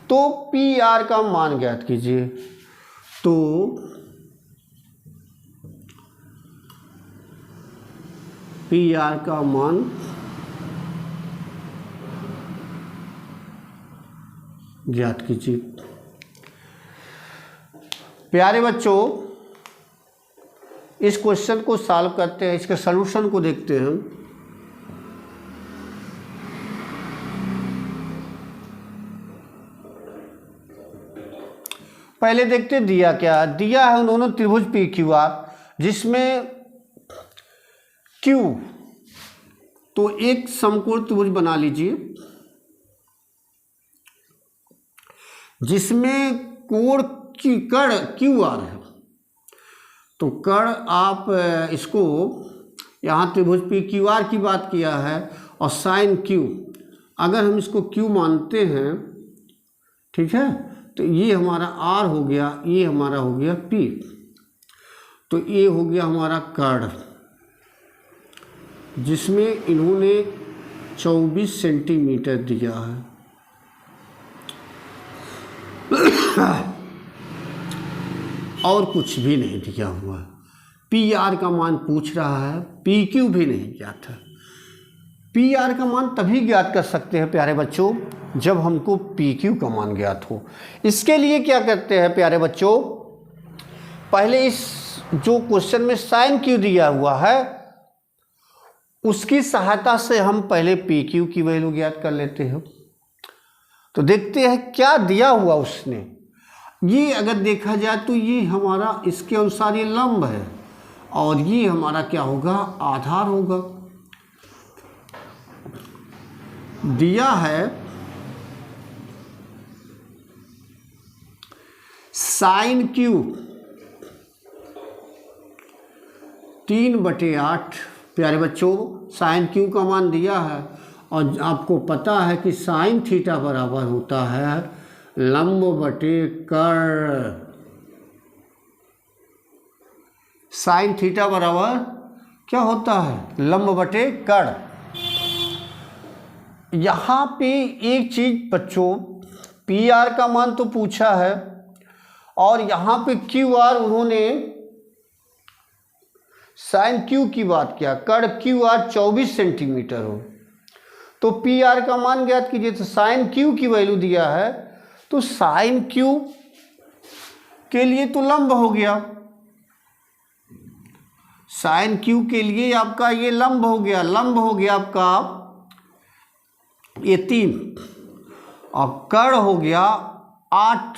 तो PR का मान ज्ञात कीजिए। तो PR का मान ज्ञात कीजिए। प्यारे बच्चों इस क्वेश्चन को सॉल्व करते हैं, इसके सलूशन को देखते हैं। पहले देखते दिया क्या दिया है उन्होंने, त्रिभुज PQR जिसमें Q, तो एक समकोण त्रिभुज बना लीजिए जिसमें कोण की कर्ण QR है। तो कर्ण आप इसको यहाँ त्रिभुज PQR की बात किया है और साइन Q, अगर हम इसको Q मानते हैं, ठीक है, तो ये हमारा R हो गया, ये हमारा हो गया P, तो ये हो गया हमारा कर्ण जिसमें इन्होंने 24 सेंटीमीटर दिया है। और कुछ भी नहीं दिया हुआ। PR का मान पूछ रहा है, PQ भी नहीं ज्ञात है। PR का मान तभी ज्ञात कर सकते हैं प्यारे बच्चों जब हमको PQ का मान ज्ञात हो। इसके लिए क्या करते हैं प्यारे बच्चों, पहले इस जो क्वेश्चन में साइन Q दिया हुआ है उसकी सहायता से हम पहले PQ की वैल्यू ज्ञात कर लेते हैं। तो देखते हैं क्या दिया हुआ उसने। ये अगर देखा जाए तो ये हमारा इसके अनुसार ये लंब है और ये हमारा क्या होगा, आधार होगा। दिया है साइन Q 3/8 प्यारे बच्चों, साइन Q का मान दिया है और आपको पता है कि साइन थीटा बराबर होता है लंब बटे कर्ण। साइन थीटा बराबर क्या होता है, लंब बटे कर्ण। यहाँ पे एक चीज बच्चों, PR का मान तो पूछा है और यहाँ पे QR उन्होंने साइन Q की बात किया, कर्ण QR 24 सेंटीमीटर हो, तो PR का मान ज्ञात कीजिए। तो साइन Q की वैल्यू दिया है, तो साइन Q के लिए तो लंब हो गया, साइन Q के लिए आपका ये लंब हो गया, लंब हो गया आपका ये 3 और कर्ण हो गया 8।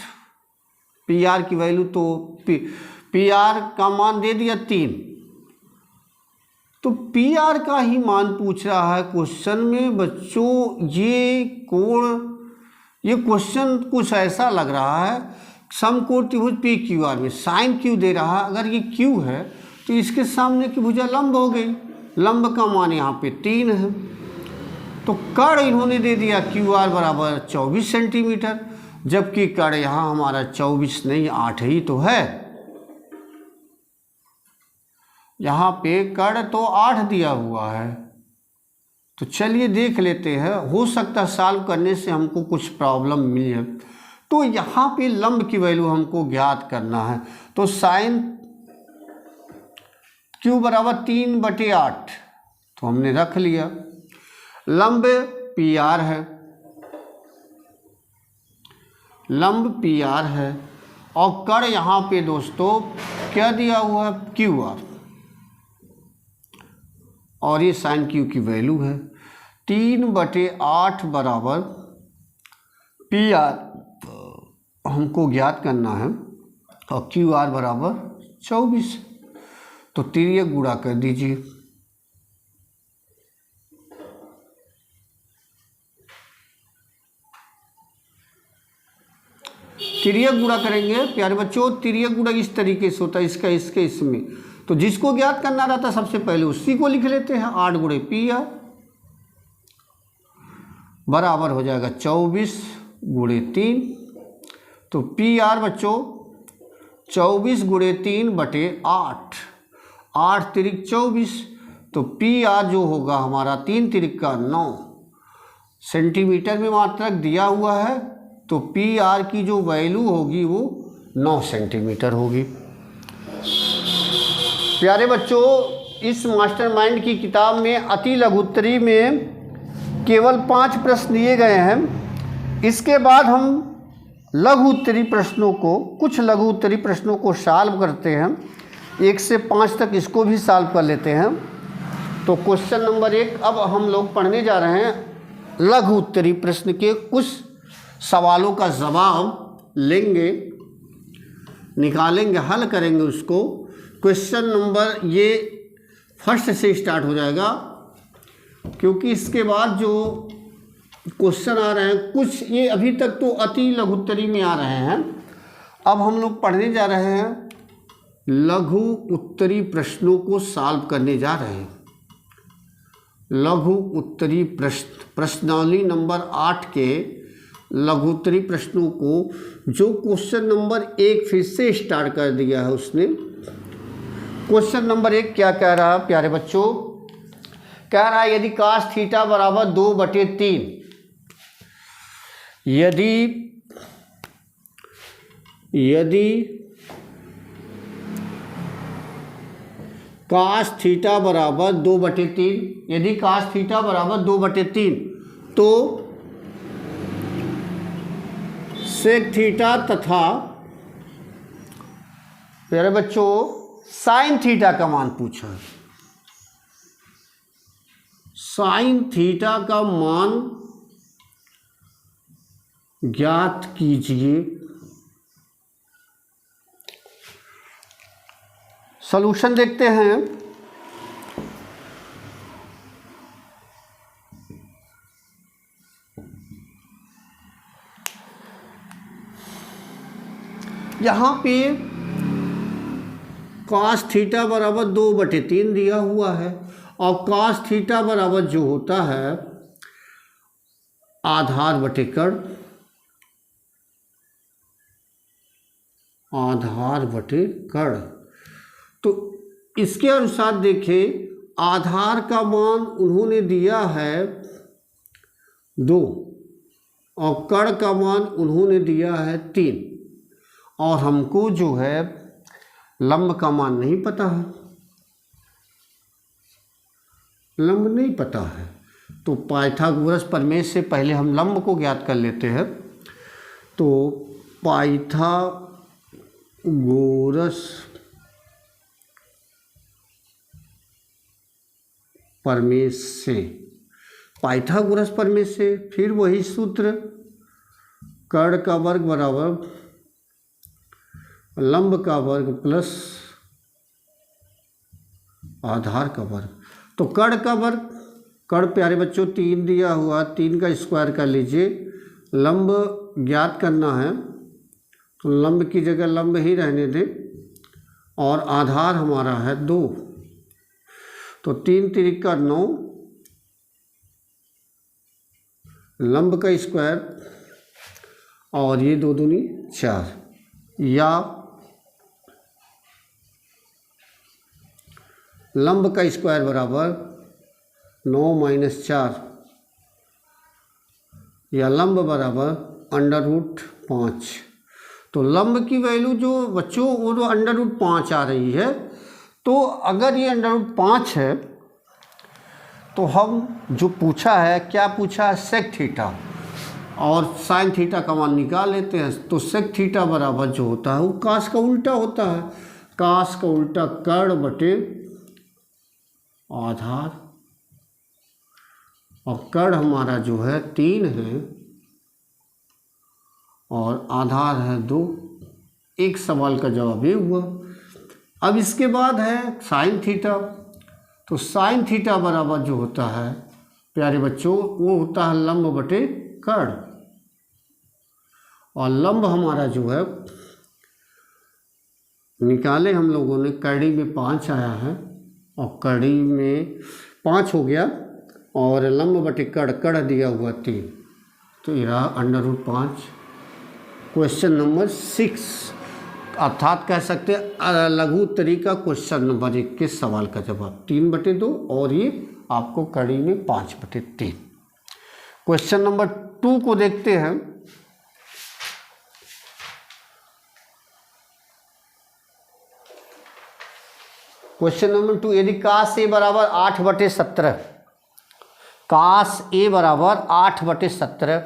PR की वैल्यू तो PR का मान दे दिया 3, तो PR का ही मान पूछ रहा है क्वेश्चन में बच्चों। ये कोण ये क्वेश्चन कुछ ऐसा लग रहा है, समकोण त्रिभुज पी क्यू आर में साइन क्यू दे रहा है, अगर ये क्यू है तो इसके सामने की भुजा लंब हो गई, लंब का मान यहाँ पे 3 है, तो कर्ण इन्होंने दे दिया क्यू आर बराबर 24 सेंटीमीटर, जबकि कर्ण यहाँ हमारा 24 नहीं 8 ही तो है, यहाँ पे कर्ण तो 8 दिया हुआ है। तो चलिए देख लेते हैं, हो सकता है सॉल्व करने से हमको कुछ प्रॉब्लम मिले। तो यहाँ पे लंब की वैल्यू हमको ज्ञात करना है, तो साइन क्यू बराबर 3/8 तो हमने रख लिया, लंब पी आर है, लंब पी आर है, और कर्ण यहाँ पे दोस्तों क्या दिया हुआ है, क्यू आर, और ये साइन क्यू की वैल्यू है 3/8 बराबर पी आर हमको ज्ञात करना है, और क्यू आर बराबर 24, तो तिर्यक गुणा कर दीजिए। तिर्यक गुणा करेंगे प्यारे बच्चों, तिर्यक गुणा इस तरीके से होता है, इसका इसके इसमें, तो जिसको ज्ञात करना रहता है सबसे पहले उसी को लिख लेते हैं, 8 गुणे पी आर बराबर हो जाएगा 24 गुणे 3, तो पी आर बच्चों 24 गुणे 3/8, 8 तिरिक 24, तो पी आर जो होगा हमारा 3 तिरिक का 9 सेंटीमीटर में मात्रक दिया हुआ है, तो पी आर की जो वैल्यू होगी वो 9 सेंटीमीटर होगी। प्यारे बच्चों, इस मास्टरमाइंड की किताब में अति लघुत्तरी में केवल 5 प्रश्न दिए गए हैं। इसके बाद हम लघु उत्तरी प्रश्नों को, कुछ लघु उत्तरी प्रश्नों को सॉल्व करते हैं, 1 से 5 तक इसको भी सॉल्व कर लेते हैं। तो क्वेश्चन नंबर 1 अब हम लोग पढ़ने जा रहे हैं, लघु उत्तरी प्रश्न के कुछ सवालों का जवाब लेंगे, निकालेंगे, हल करेंगे उसको। क्वेश्चन नंबर ये फर्स्ट से स्टार्ट हो जाएगा, क्योंकि इसके बाद जो क्वेश्चन आ रहे हैं कुछ ये अभी तक तो अति लघुत्तरी में आ रहे हैं, अब हम लोग पढ़ने जा रहे हैं लघु उत्तरी प्रश्नों को सॉल्व करने जा रहे हैं। लघु उत्तरी प्रश्नावली नंबर 8 के लघुत्तरी प्रश्नों को, जो क्वेश्चन नंबर 1 फिर से स्टार्ट कर दिया है उसने। क्वेश्चन नंबर 1 क्या कह रहा है प्यारे बच्चों, कह रहा है यदि cos थीटा बराबर 2/3, यदि cos थीटा बराबर 2/3, यदि cos थीटा बराबर 2/3, तो सेक थीटा तथा प्यारे बच्चों साइन थीटा का मान पूछा है। साइन थीटा का मान ज्ञात कीजिए। सॉल्यूशन देखते हैं। यहाँ पे cos थीटा बराबर 2/3 दिया हुआ है, और cos थीटा बराबर जो होता है आधार बटे कर्ण, आधार बटे कर्ण। तो इसके अनुसार देखें, आधार का मान उन्होंने दिया है 2 और कर्ण का मान उन्होंने दिया है 3, और हमको जो है लंब का मान नहीं पता है, लंब नहीं पता है। तो पाइथागोरस प्रमेय से पहले हम लंब को ज्ञात कर लेते हैं। तो पाइथागोरस प्रमेय से, पाइथागोरस प्रमेय से फिर वही सूत्र, कर्ण का वर्ग बराबर लंब का वर्ग प्लस आधार का वर्ग। तो कर्ण का वर्ग, कर्ण प्यारे बच्चों 3 दिया हुआ, 3 का स्क्वायर कर लीजिए, लंब ज्ञात करना है तो लंब की जगह लंब ही रहने दें और आधार हमारा है 2, तो 3 तिरिका 9, लंब का स्क्वायर और ये 2 दूनी 4, या लंब का स्क्वायर बराबर 9 - 4, या लंब बराबर √5। तो लंब की वैल्यू जो बच्चों वो जो √5 आ रही है, तो अगर ये √5 है तो हम जो पूछा है, क्या पूछा है, सेक थीटा और साइन थीटा का मान निकाल लेते हैं। तो सेक थीटा बराबर जो होता है वो कास का उल्टा होता है, कास का उल्टा कर्ण बटे आधार, और कर्ण हमारा जो है 3 है और आधार है 2। एक सवाल का जवाब ये हुआ। अब इसके बाद है साइन थीटा, तो साइन थीटा बराबर जो होता है प्यारे बच्चों वो होता है लंब बटे कर्ण, और लंब हमारा जो है निकाले हम लोगों ने, कड़ी में 5 आया है और कड़ी में 5 हो गया, और लंब बटे कर्ण, कर्ण दिया हुआ 3, तो ये रहा √5। क्वेश्चन नंबर 6, अर्थात कह सकते हैं लघु तरीका क्वेश्चन नंबर 21 सवाल का जवाब 3/2, और ये आपको कड़ी में 5/3। क्वेश्चन नंबर 2 को देखते हैं। क्वेश्चन नंबर 2, यदि काश ए बराबर 8/17, काश ए बराबर 8/17,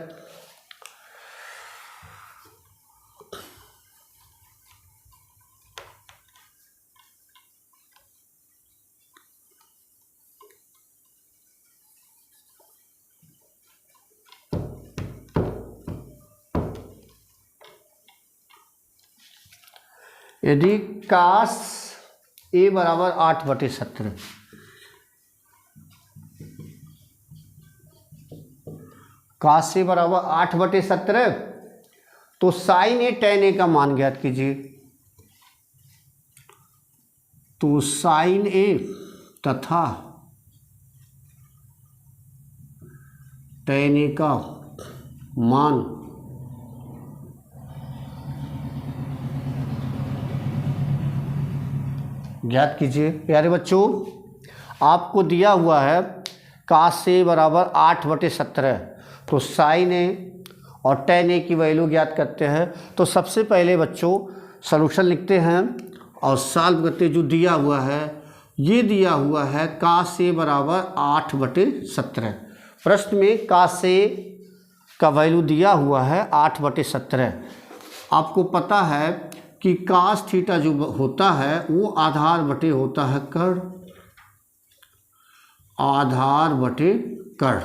यदि काश ए बराबर 8/17, काश ए बराबर 8/17, तो साइन ए टेन ए का मान ज्ञात कीजिए। तो साइन ए तथा टेन ए का मान ज्ञात कीजिए। प्यारे बच्चों, आपको दिया हुआ है काश ए बराबर 8/17, तो साइन ए और टेन ए की वैल्यू ज्ञात करते हैं। तो सबसे पहले बच्चों सॉल्यूशन लिखते हैं और सॉल्व करते, जो दिया हुआ है ये दिया हुआ है काश ए बराबर 8/17। प्रश्न में काश ए का वैल्यू दिया हुआ है 8/17। आपको पता है कि काश थीटा जो होता है वो आधार बटे होता है कर्ण, आधार बटे कर्ण।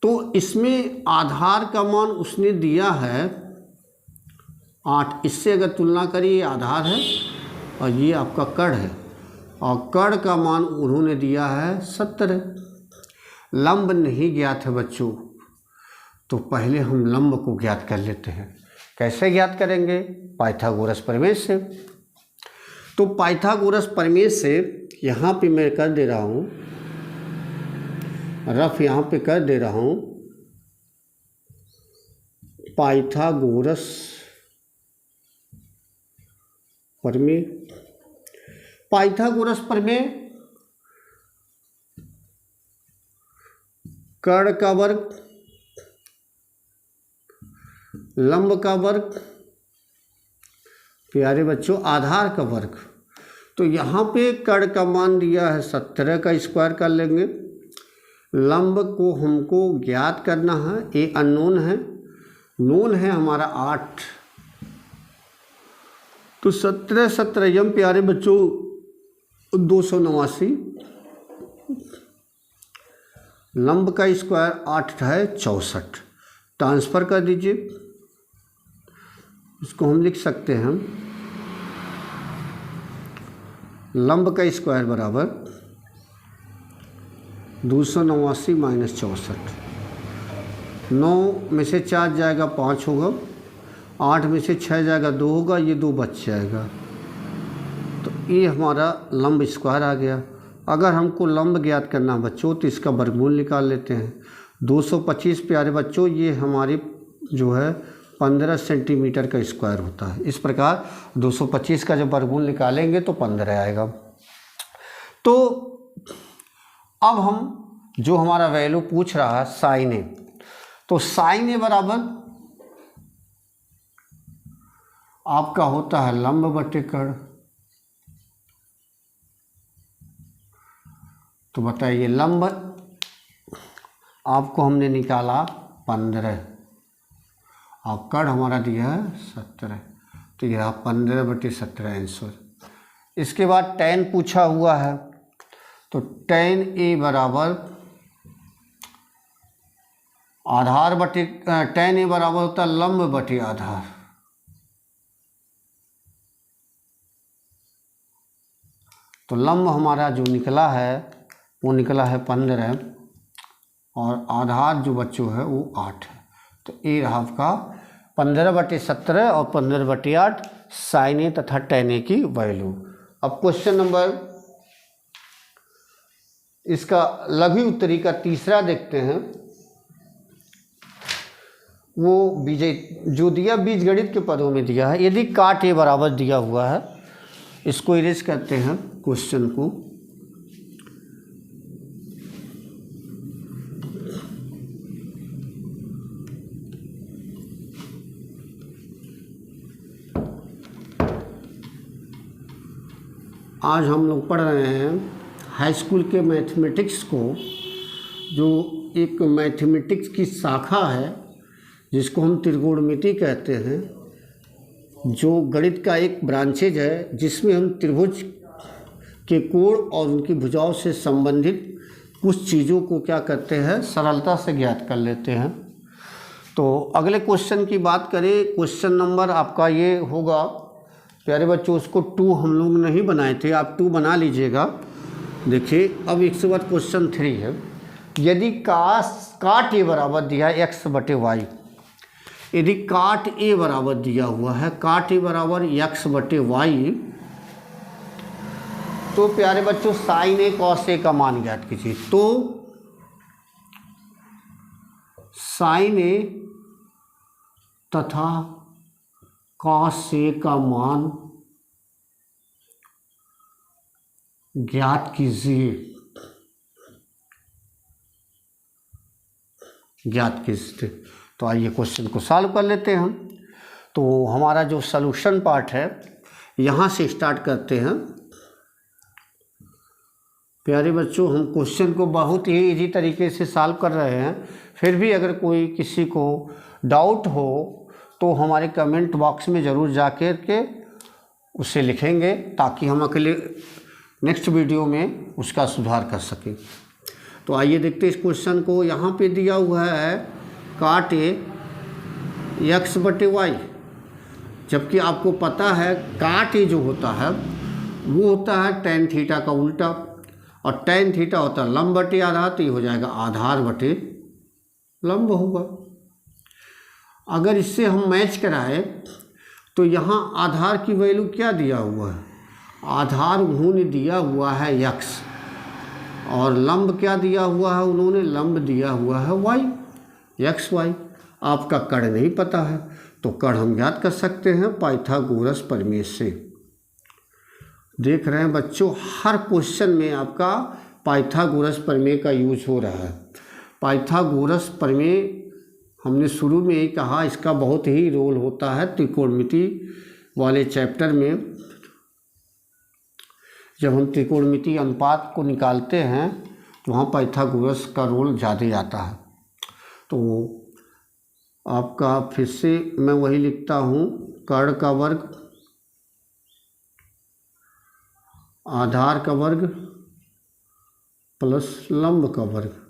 तो इसमें आधार का मान उसने दिया है 8, इससे अगर तुलना करिए आधार है और ये आपका कर्ण है, और कर्ण का मान उन्होंने दिया है 17। लंब नहीं ज्ञात है बच्चों, तो पहले हम लंब को ज्ञात कर लेते हैं। कैसे ज्ञात करेंगे? पाइथागोरस प्रमेय से। तो पाइथागोरस प्रमेय से यहाँ पे मैं कर दे रहा हूँ, रफ यहाँ पे कर दे रहा हूँ, पाइथागोरस प्रमेय। पाइथागोरस प्रमेय कर्ण का वर्ग, लंब का वर्ग, प्यारे बच्चों आधार का वर्ग। तो यहाँ पे कर्ण का मान दिया है 17 का स्क्वायर कर लेंगे। लंब को हमको ज्ञात करना है, ये अननोन है, नोन है हमारा 8। तो 17 17 प्यारे बच्चों 289। लंब का स्क्वायर 8 है 64। ट्रांसफ़र कर दीजिए, इसको हम लिख सकते हैं लंब का स्क्वायर बराबर 289 - 64। 9 में से 4 जाएगा 5 होगा, 8 में से 6 जाएगा 2 होगा, ये 2 बच जाएगा। तो ये हमारा लंब स्क्वायर आ गया। अगर हमको लंब ज्ञात करना है बच्चों तो इसका वर्गमूल निकाल लेते हैं। 225 प्यारे बच्चों ये हमारी जो है 15 सेंटीमीटर का स्क्वायर होता है। इस प्रकार 225 का जब वर्गमूल निकालेंगे तो 15 आएगा। तो अब हम जो हमारा वैल्यू पूछ रहा है साइन ए, तो साइन ए बराबर आपका होता है लंब बटे कर्ण। तो बताइए लंब आपको हमने निकाला 15 और कर्ण हमारा दिया है 17, तो यह 15/17 आंसर। इसके बाद tan पूछा हुआ है, तो tan ए बराबर आधार बटे tan ए बराबर होता है लंब बटे आधार। तो लंब हमारा जो निकला है वो निकला है 15 और आधार जो बच्चों है वो 8 है। तो ये रहा आपका 15/17 और 15/8 साइन ए तथा tan ए की वैल्यू। अब क्वेश्चन नंबर इसका लघु उत्तरी का तीसरा देखते हैं। वो जो दिया बीजगणित के पदों में दिया है। यदि काट ए बराबर दिया हुआ है, इसको इरेज करते हैं क्वेश्चन को। आज हम लोग पढ़ रहे हैं हाई स्कूल के मैथमेटिक्स को, जो एक मैथमेटिक्स की शाखा है जिसको हम त्रिकोणमिति कहते हैं, जो गणित का एक ब्रांचेज है जिसमें हम त्रिभुज के कोण और उनकी भुजाओं से संबंधित कुछ चीज़ों को क्या करते हैं सरलता से ज्ञात कर लेते हैं। तो अगले क्वेश्चन की बात करें, क्वेश्चन नंबर आपका ये होगा प्यारे बच्चों, उसको 2 हम लोग नहीं बनाए थे, आप 2 बना लीजिएगा। देखिए अब इसके बाद क्वेश्चन 3 है। यदि काट ए बराबर दिया है x/y, यदि काट ए बराबर दिया हुआ है काट ए बराबर x/y, तो प्यारे बच्चों साइन ए कॉस ए का मान ज्ञात कीजिए। तो साइन ए तथा कॉस ए का मान ज्ञात कीजिए, तो आइए क्वेश्चन को सॉल्व कर लेते हैं। तो हमारा जो सॉल्यूशन पार्ट है यहाँ से स्टार्ट करते हैं। प्यारे बच्चों हम क्वेश्चन को बहुत ही इजी तरीके से सॉल्व कर रहे हैं, फिर भी अगर कोई किसी को डाउट हो तो हमारे कमेंट बॉक्स में ज़रूर जाकर के उसे लिखेंगे, ताकि हम अगले नेक्स्ट वीडियो में उसका सुधार कर सकें। तो आइए देखते हैं इस क्वेश्चन को। यहाँ पे दिया हुआ है काट ए x/y, जबकि आपको पता है काट ए जो होता है वो होता है tan थीटा का उल्टा, और tan थीटा होता है लंब बटे आधार, तो ये हो जाएगा आधार बटे लंब होगा। अगर इससे हम मैच कराएं तो यहाँ आधार की वैल्यू क्या दिया हुआ है, आधार उन्होंने दिया हुआ है x, और लंब क्या दिया हुआ है उन्होंने, लंब दिया हुआ है y, xy। आपका कर्ण नहीं पता है तो कर्ण हम ज्ञात कर सकते हैं पाइथागोरस प्रमेय से। देख रहे हैं बच्चों हर क्वेश्चन में आपका पाइथागोरस प्रमेय का यूज हो रहा है। पाइथागोरस प्रमेय हमने शुरू में ही कहा, इसका बहुत ही रोल होता है त्रिकोणमिति वाले चैप्टर में। जब हम त्रिकोणमिति अनुपात को निकालते हैं तो वहाँ पाइथागोरस का रोल ज़्यादा आता है। तो आपका फिर से मैं वही लिखता हूँ, कर्ण का वर्ग आधार का वर्ग प्लस लंब का वर्ग।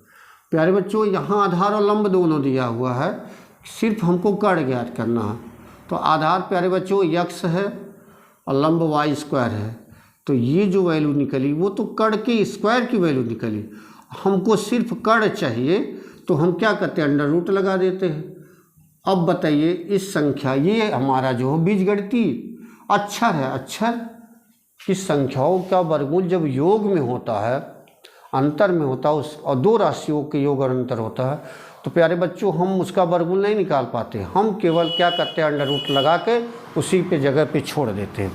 प्यारे बच्चों यहाँ आधार और लंब दोनों दिया हुआ है, सिर्फ हमको कर्ण ज्ञात करना है। तो आधार प्यारे बच्चों x है और लंब y² है, तो ये जो वैल्यू निकली वो तो कर्ण के स्क्वायर की वैल्यू निकली। हमको सिर्फ कर्ण चाहिए, तो हम क्या करते हैं, अंडर रूट लगा देते हैं। अब बताइए इस संख्या, ये हमारा जो बीजगणितीय अक्षर है, अक्षर की संख्याओं का वर्गमूल जब योग में होता है, अंतर में होता है उस, और दो राशियों के योग और अंतर होता है, तो प्यारे बच्चों हम उसका वर्गमूल नहीं निकाल पाते। हम केवल क्या करते हैं, अंडर रूट लगा के उसी पे जगह पे छोड़ देते हैं।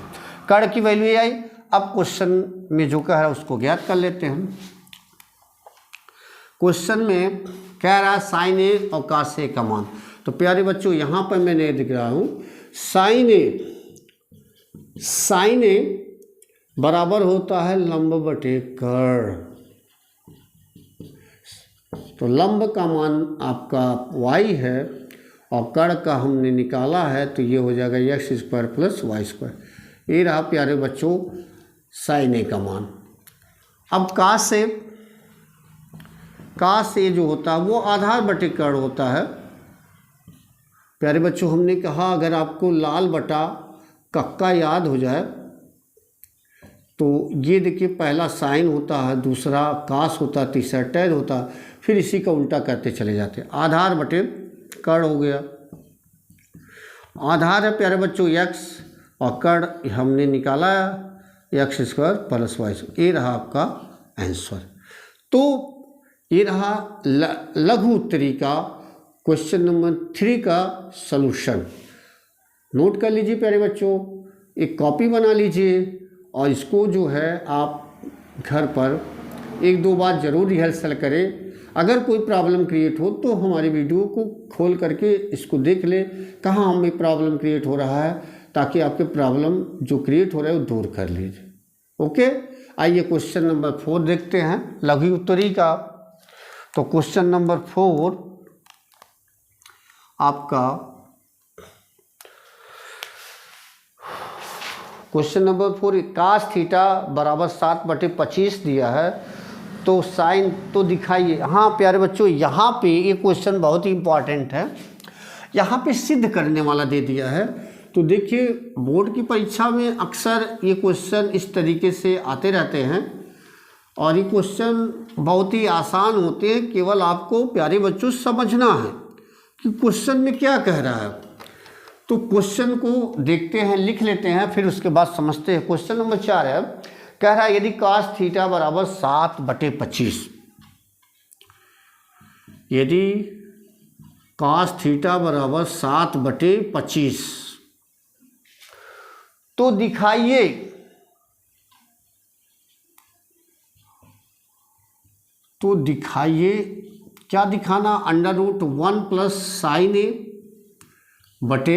कर्ण की वैल्यू ये आई। अब क्वेश्चन में जो कह रहा है उसको ज्ञात कर लेते हैं। क्वेश्चन में कह रहा है साइन ए और कास ए का मान। तो प्यारे बच्चों यहाँ पर मैंने दिख रहा हूँ साइन ए बराबर होता है लंब बटे कर्ण। तो लंब का मान आपका y है और कर्ण का हमने निकाला है, तो ये हो जाएगा x square plus Y square. ये रहा प्यारे बच्चों साइन ए का मान। अब कास ए जो होता है वो आधार बटे कर्ण होता है। प्यारे बच्चों हमने कहा अगर आपको लाल बटा कक्का याद हो जाए तो ये देखिए पहला साइन होता है, दूसरा कास होता है, तीसरा टैन होता है, फिर इसी का उल्टा करते चले जाते हैं। आधार बटे कर्ण हो गया। आधार है प्यारे बच्चों x और कर्ण हमने निकाला x square plus Y square. ये रहा आपका आंसर। तो ये रहा लघु उत्तरी का क्वेश्चन नंबर 3 का सलूशन। नोट कर लीजिए प्यारे बच्चों, एक कॉपी बना लीजिए और इसको जो है आप घर पर 1-2 बार ज़रूर रिहर्सल करें। अगर कोई प्रॉब्लम क्रिएट हो तो हमारे वीडियो को खोल करके इसको देख ले कहाँ हमें प्रॉब्लम क्रिएट हो रहा है, ताकि आपके प्रॉब्लम जो क्रिएट हो रहा है वो दूर कर लीजिए। ओके, आइए क्वेश्चन नंबर 4 देखते हैं लघु उत्तरी का। तो क्वेश्चन नंबर 4 आपका क्वेश्चन नंबर 4 कास थीटा बराबर 7/25 दिया है, तो साइन तो दिखाइए। हाँ प्यारे बच्चों यहाँ पे ये क्वेश्चन बहुत ही इम्पॉर्टेंट है, यहाँ पे सिद्ध करने वाला दे दिया है। तो देखिए बोर्ड की परीक्षा में अक्सर ये क्वेश्चन इस तरीके से आते रहते हैं और ये क्वेश्चन बहुत ही आसान होते हैं। केवल आपको प्यारे बच्चों समझना है कि क्वेश्चन में क्या कह रहा है। तो क्वेश्चन को देखते हैं, लिख लेते हैं, फिर उसके बाद समझते हैं। क्वेश्चन नंबर 4 है, कह रहा है यदि कास थीटा बराबर 7/25, यदि कास थीटा बराबर 7/25 तो दिखाइए क्या दिखाना, अंडर रूट 1 प्लस साइन ए बटे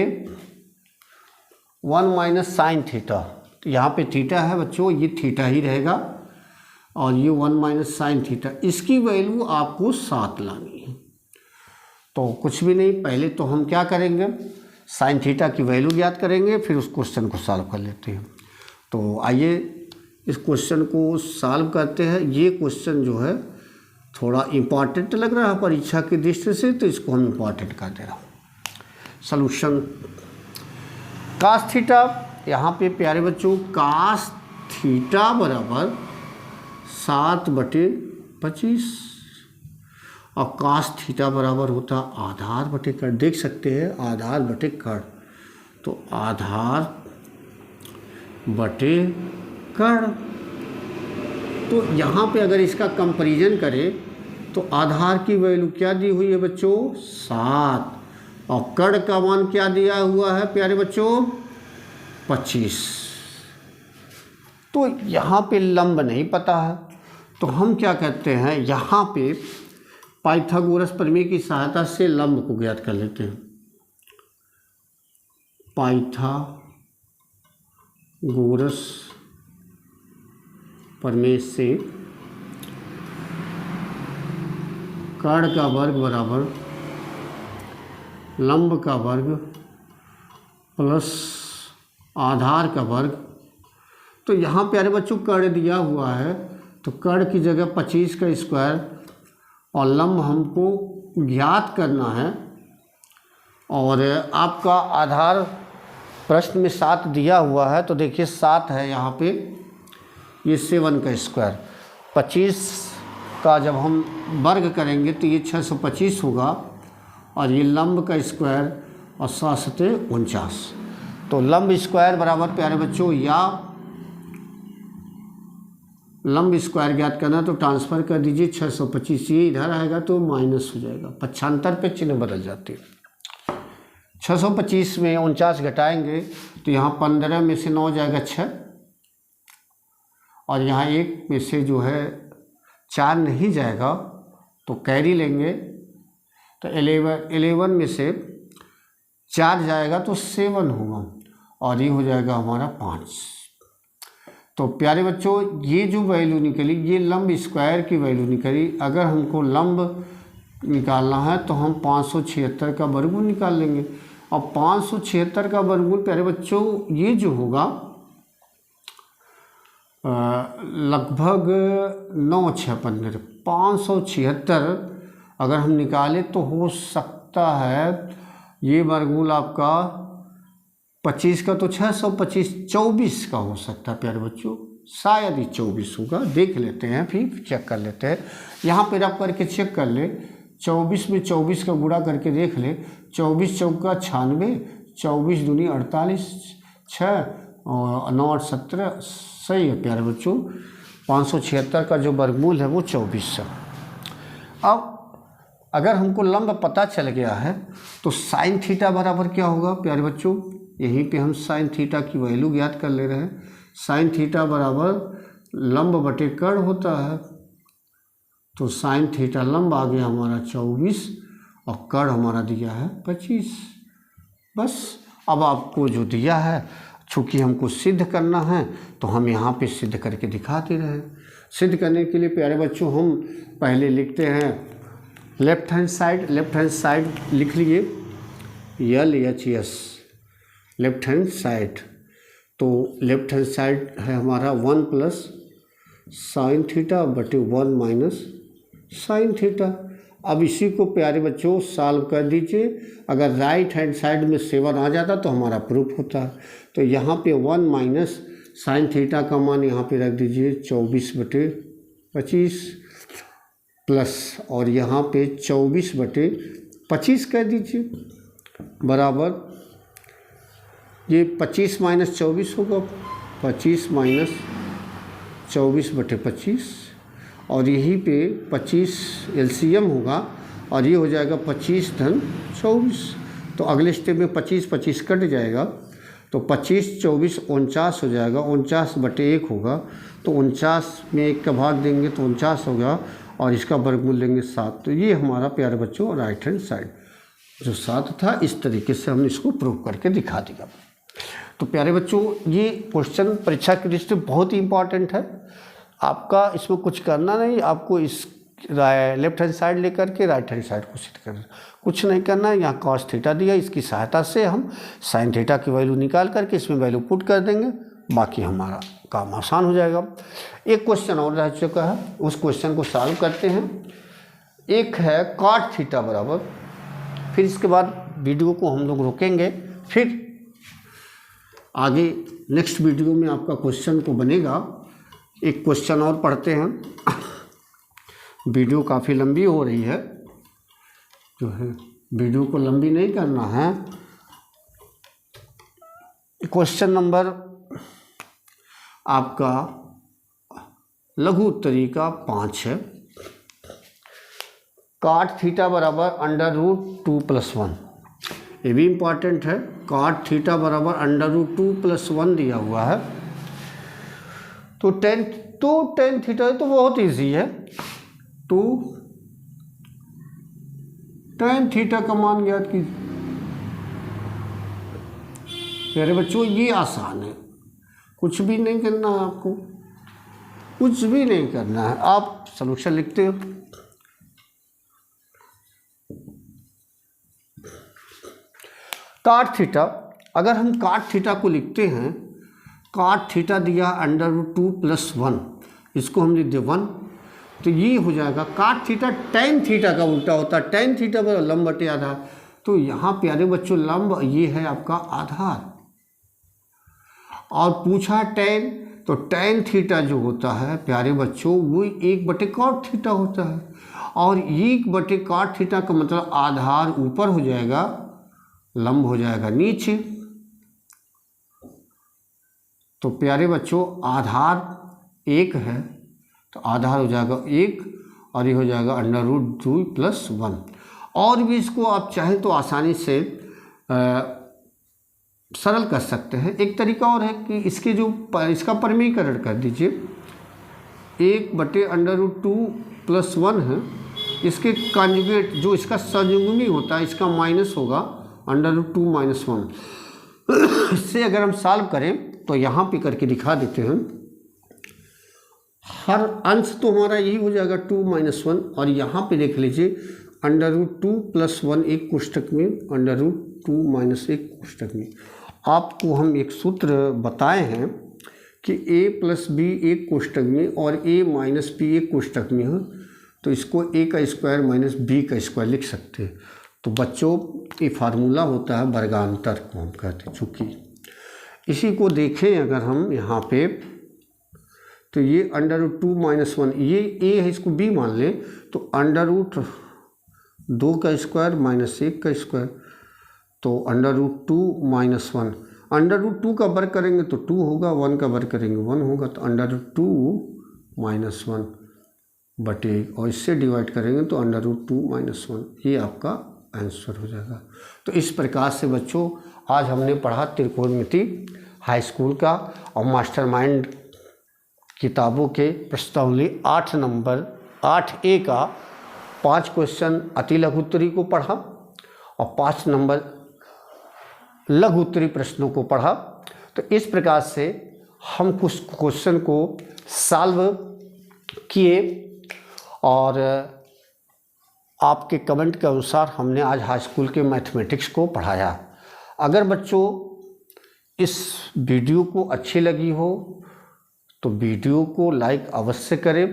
1 माइनस साइन थीटा। तो यहाँ पे थीटा है बच्चों, ये थीटा ही रहेगा और ये 1 माइनस साइन थीटा, इसकी वैल्यू आपको 7 लानी है। तो कुछ भी नहीं, पहले तो हम क्या करेंगे, साइन थीटा की वैल्यू ज्ञात करेंगे, फिर उस क्वेश्चन को सॉल्व कर लेते हैं। तो आइए इस क्वेश्चन को सॉल्व करते हैं। ये क्वेश्चन जो है थोड़ा इम्पॉर्टेंट लग रहा है परीक्षा की दृष्टि से, तो इसको हम इम्पॉर्टेंट कर दे रहा हूँ। सॉल्यूशन, कास थीटा, यहाँ पे प्यारे बच्चों कास थीटा बराबर 7/25 और कास थीटा बराबर होता आधार बटे कर्ण। देख सकते हैं आधार बटे कर्ण, तो आधार बटे कर्ण। तो यहाँ पे अगर इसका कंपैरिजन करें तो आधार की वैल्यू क्या दी हुई है बच्चों, 7, और कर्ण का मान क्या दिया हुआ है प्यारे बच्चों, 25। तो यहाँ पे लंब नहीं पता है, तो हम क्या करते हैं, यहाँ पे पाइथागोरस प्रमेय की सहायता से लंब को ज्ञात कर लेते हैं। पाइथागोरस प्रमेय से कर्ण का वर्ग बराबर लंब का वर्ग प्लस आधार का वर्ग। तो यहाँ प्यारे बच्चों कर्ण दिया हुआ है, तो कर्ण की जगह 25 का स्क्वायर और लंब हमको ज्ञात करना है। और आपका आधार प्रश्न में 7 दिया हुआ है, तो देखिए 7 है यहाँ पे, ये 7 का स्क्वायर, 25 का जब हम वर्ग करेंगे तो ये 625 होगा, और ये लंब का स्क्वायर और 749। तो लंब स्क्वायर बराबर प्यारे बच्चों, या लंब स्क्वायर ज्ञात करना तो ट्रांसफ़र कर दीजिए 625, ये इधर आएगा तो माइनस हो जाएगा, 75 पे चिन्ह बदल जाते हैं। 625 में 49 घटाएंगे तो यहाँ 15 में से 9 जाएगा 6, और यहाँ 1 में से जो है 4 नहीं जाएगा तो कैरी लेंगे, तो 11 में से 4 जाएगा तो 7 होगा, और ये हो जाएगा हमारा 5। तो प्यारे बच्चों ये जो वैल्यू निकली ये लंब स्क्वायर की वैल्यू निकली। अगर हमको लंब निकालना है तो हम 576 का वर्गमूल निकाल लेंगे, और 576 का वर्गमूल प्यारे बच्चों ये जो होगा लगभग 9 6 15 576 अगर हम निकालें तो हो सकता है ये वर्गमूल आपका 25 का तो 625 24 का हो सकता है प्यारे बच्चों, शायद ही 24 होगा, देख लेते हैं फिर चेक कर लेते हैं। यहाँ पर आप करके चेक कर ले, 24 में 24 का गुणा करके देख ले, 24 चौका 96, 24 दूनी 48, 6 और 9 8 17, सही है प्यारे बच्चों। 576 का जो वर्गमूल है वो 24 है। अब अगर हमको लंब पता चल गया है तो साइन थीटा बराबर क्या होगा प्यारे बच्चों, यहीं पे हम साइन थीटा की वैल्यू ज्ञात कर ले रहे हैं। साइन थीटा बराबर लंब बटे कर्ण होता है, तो साइन थीटा लंब आ गया हमारा 24 और कर्ण हमारा दिया है 25। बस अब आपको जो दिया है, चूँकि हमको सिद्ध करना है तो हम यहाँ पे सिद्ध करके दिखाते रहे। सिद्ध करने के लिए प्यारे बच्चों हम पहले लिखते हैं लेफ्ट हैंड साइड लिख लिए LHS लेफ्ट हैंड साइड। तो लेफ्ट हैंड साइड है हमारा 1 प्लस साइन थीटा बटे 1 माइनस साइन थीटा। अब इसी को प्यारे बच्चों सॉल्व कर दीजिए। अगर राइट हैंड साइड में 7 आ जाता तो हमारा प्रूफ होता है। तो यहाँ पे 1 माइनस साइन थीटा का मान यहाँ पे रख दीजिए 24 बटे 25 प्लस, और यहाँ पे 24 बटे 25 कह दीजिए बराबर, ये 25 माइनस 24 होगा, 25 माइनस 24 बटे 25, और यहीं पे 25 LCM होगा, और ये हो जाएगा 25 धन 24। तो अगले स्टेप में 25 कट जाएगा, तो 25 24 49 हो जाएगा, 49 बटे 1 होगा, तो 49 में 1 का भाग देंगे तो 49 होगा, और इसका वर्गमूल लेंगे 7। तो ये हमारा प्यारे बच्चों राइट हैंड साइड जो 7 था, इस तरीके से हमने इसको प्रूव करके दिखा दिया। तो प्यारे बच्चों ये क्वेश्चन परीक्षा की दृष्टि से बहुत ही इंपॉर्टेंट है। आपका इसमें कुछ करना नहीं, आपको इस लेफ्ट हैंड साइड लेकर के राइट हैंड साइड को सिद्ध करना, कुछ नहीं करना है। यहाँ कॉस थीटा दिया, इसकी सहायता से हम साइन थीटा की वैल्यू निकाल करके इसमें वैल्यू पुट कर देंगे, बाकी हमारा काम आसान हो जाएगा। एक क्वेश्चन और रह चुका है, उस क्वेश्चन को सॉल्व करते हैं। एक है कॉट थीटा बराबर, फिर इसके बाद वीडियो को हम लोग रोकेंगे, फिर आगे नेक्स्ट वीडियो में आपका क्वेश्चन को बनेगा। एक क्वेश्चन और पढ़ते हैं, वीडियो काफ़ी लंबी हो रही है, जो है वीडियो को लंबी नहीं करना है। क्वेश्चन नंबर आपका लघु उत्तरी का 5 है। कॉट थीटा बराबर √2 + 1, ये भी इम्पॉर्टेंट है। कॉट थीटा बराबर √2 + 1 दिया हुआ है, तो टेन थीटा तो बहुत इजी है। तो टेन थीटा का मान ज्ञात कीजिए। प्यारे बच्चों ये आसान है, कुछ भी नहीं करना है आपको, कुछ भी नहीं करना है। आप सॉल्यूशन लिखते हो, कॉट थीटा, अगर हम कॉट थीटा को लिखते हैं, कॉट थीटा दिया √2 + 1, इसको हम लिख दे 1, तो ये हो जाएगा कॉट थीटा टेन थीटा का उल्टा होता है। टेन थीटा पर लंब बटे आधार, तो यहाँ प्यारे बच्चों लंब ये है आपका आधार, और पूछा टेन, तो tan थीटा जो होता है प्यारे बच्चों वो 1/cot थीटा होता है, और 1/cot थीटा का मतलब आधार ऊपर हो जाएगा, लंब हो जाएगा नीचे। तो प्यारे बच्चों आधार 1 है तो आधार हो जाएगा 1 और ये हो जाएगा √2 + 1। और भी इसको आप चाहें तो आसानी से सरल कर सकते हैं। एक तरीका और है कि इसके जो इसका परमीकरण कर दीजिए, 1/√2 + 1 है, इसके कॉन्जुगेट जो इसका संयुग्मी होता है इसका माइनस होगा √2 - 1। इससे अगर हम सॉल्व करें तो यहाँ पे करके दिखा देते हैं। हर अंश तो हमारा यही हो जाएगा 2 - 1, और यहाँ पे देख लीजिए √2 + 1 एक कोष्ठक में, √2 - 1 कोष्ठक में। आपको हम एक सूत्र बताए हैं कि a + b एक कोष्ठक में और a - b एक कोष्ठक में है, तो इसको a² - b² लिख सकते हैं। तो बच्चों ये फार्मूला होता है वर्गांतर को हम कहते हैं। चूँकि इसी को देखें अगर हम यहाँ पे, तो ये √2 - 1 ये a है, इसको b मान लें तो √2² - 1², तो √2 - 1, √2 का वर्ग करेंगे तो 2 होगा, 1 का वर्ग करेंगे 1 होगा, तो √2 - 1 बटे, और इससे डिवाइड करेंगे तो √2 - 1, ये आपका आंसर हो जाएगा। तो इस प्रकार से बच्चों आज हमने पढ़ा त्रिकोणमिति हाई स्कूल का और मास्टरमाइंड किताबों के प्रश्नावली 8 नंबर 8A का 5 क्वेश्चन अति लघु उत्तरी को पढ़ा और 5 नंबर लघु उत्तरी प्रश्नों को पढ़ा। तो इस प्रकार से हम कुछ क्वेश्चन को सॉल्व किए और आपके कमेंट के अनुसार हमने आज हाई स्कूल के मैथमेटिक्स को पढ़ाया। अगर बच्चों इस वीडियो को अच्छी लगी हो तो वीडियो को लाइक अवश्य करें।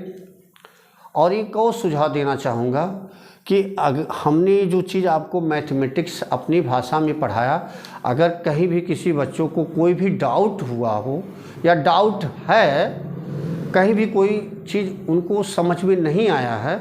और एक और सुझाव देना चाहूँगा कि अगर हमने जो चीज़ आपको मैथमेटिक्स अपनी भाषा में पढ़ाया, अगर कहीं भी किसी बच्चों को कोई भी डाउट हुआ हो या डाउट है, कहीं भी कोई चीज़ उनको समझ में नहीं आया है,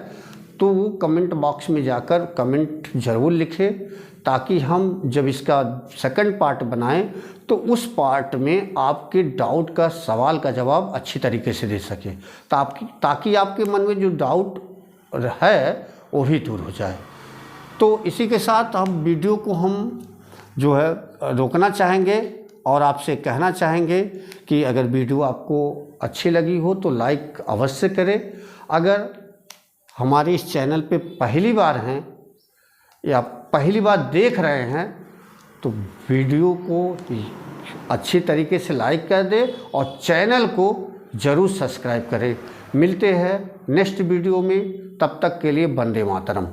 तो वो कमेंट बॉक्स में जाकर कमेंट ज़रूर लिखें, ताकि हम जब इसका सेकंड पार्ट बनाएं तो उस पार्ट में आपके डाउट का सवाल का जवाब अच्छी तरीके से दे सकें, ताकि आपके मन में जो डाउट है वो भी दूर हो जाए। तो इसी के साथ हम वीडियो को हम जो है रोकना चाहेंगे और आपसे कहना चाहेंगे कि अगर वीडियो आपको अच्छी लगी हो तो लाइक अवश्य करें। अगर हमारे इस चैनल पे पहली बार हैं या पहली बार देख रहे हैं तो वीडियो को अच्छी तरीके से लाइक कर दें और चैनल को ज़रूर सब्सक्राइब करें। मिलते हैं नेक्स्ट वीडियो में, तब तक के लिए वंदे मातरम।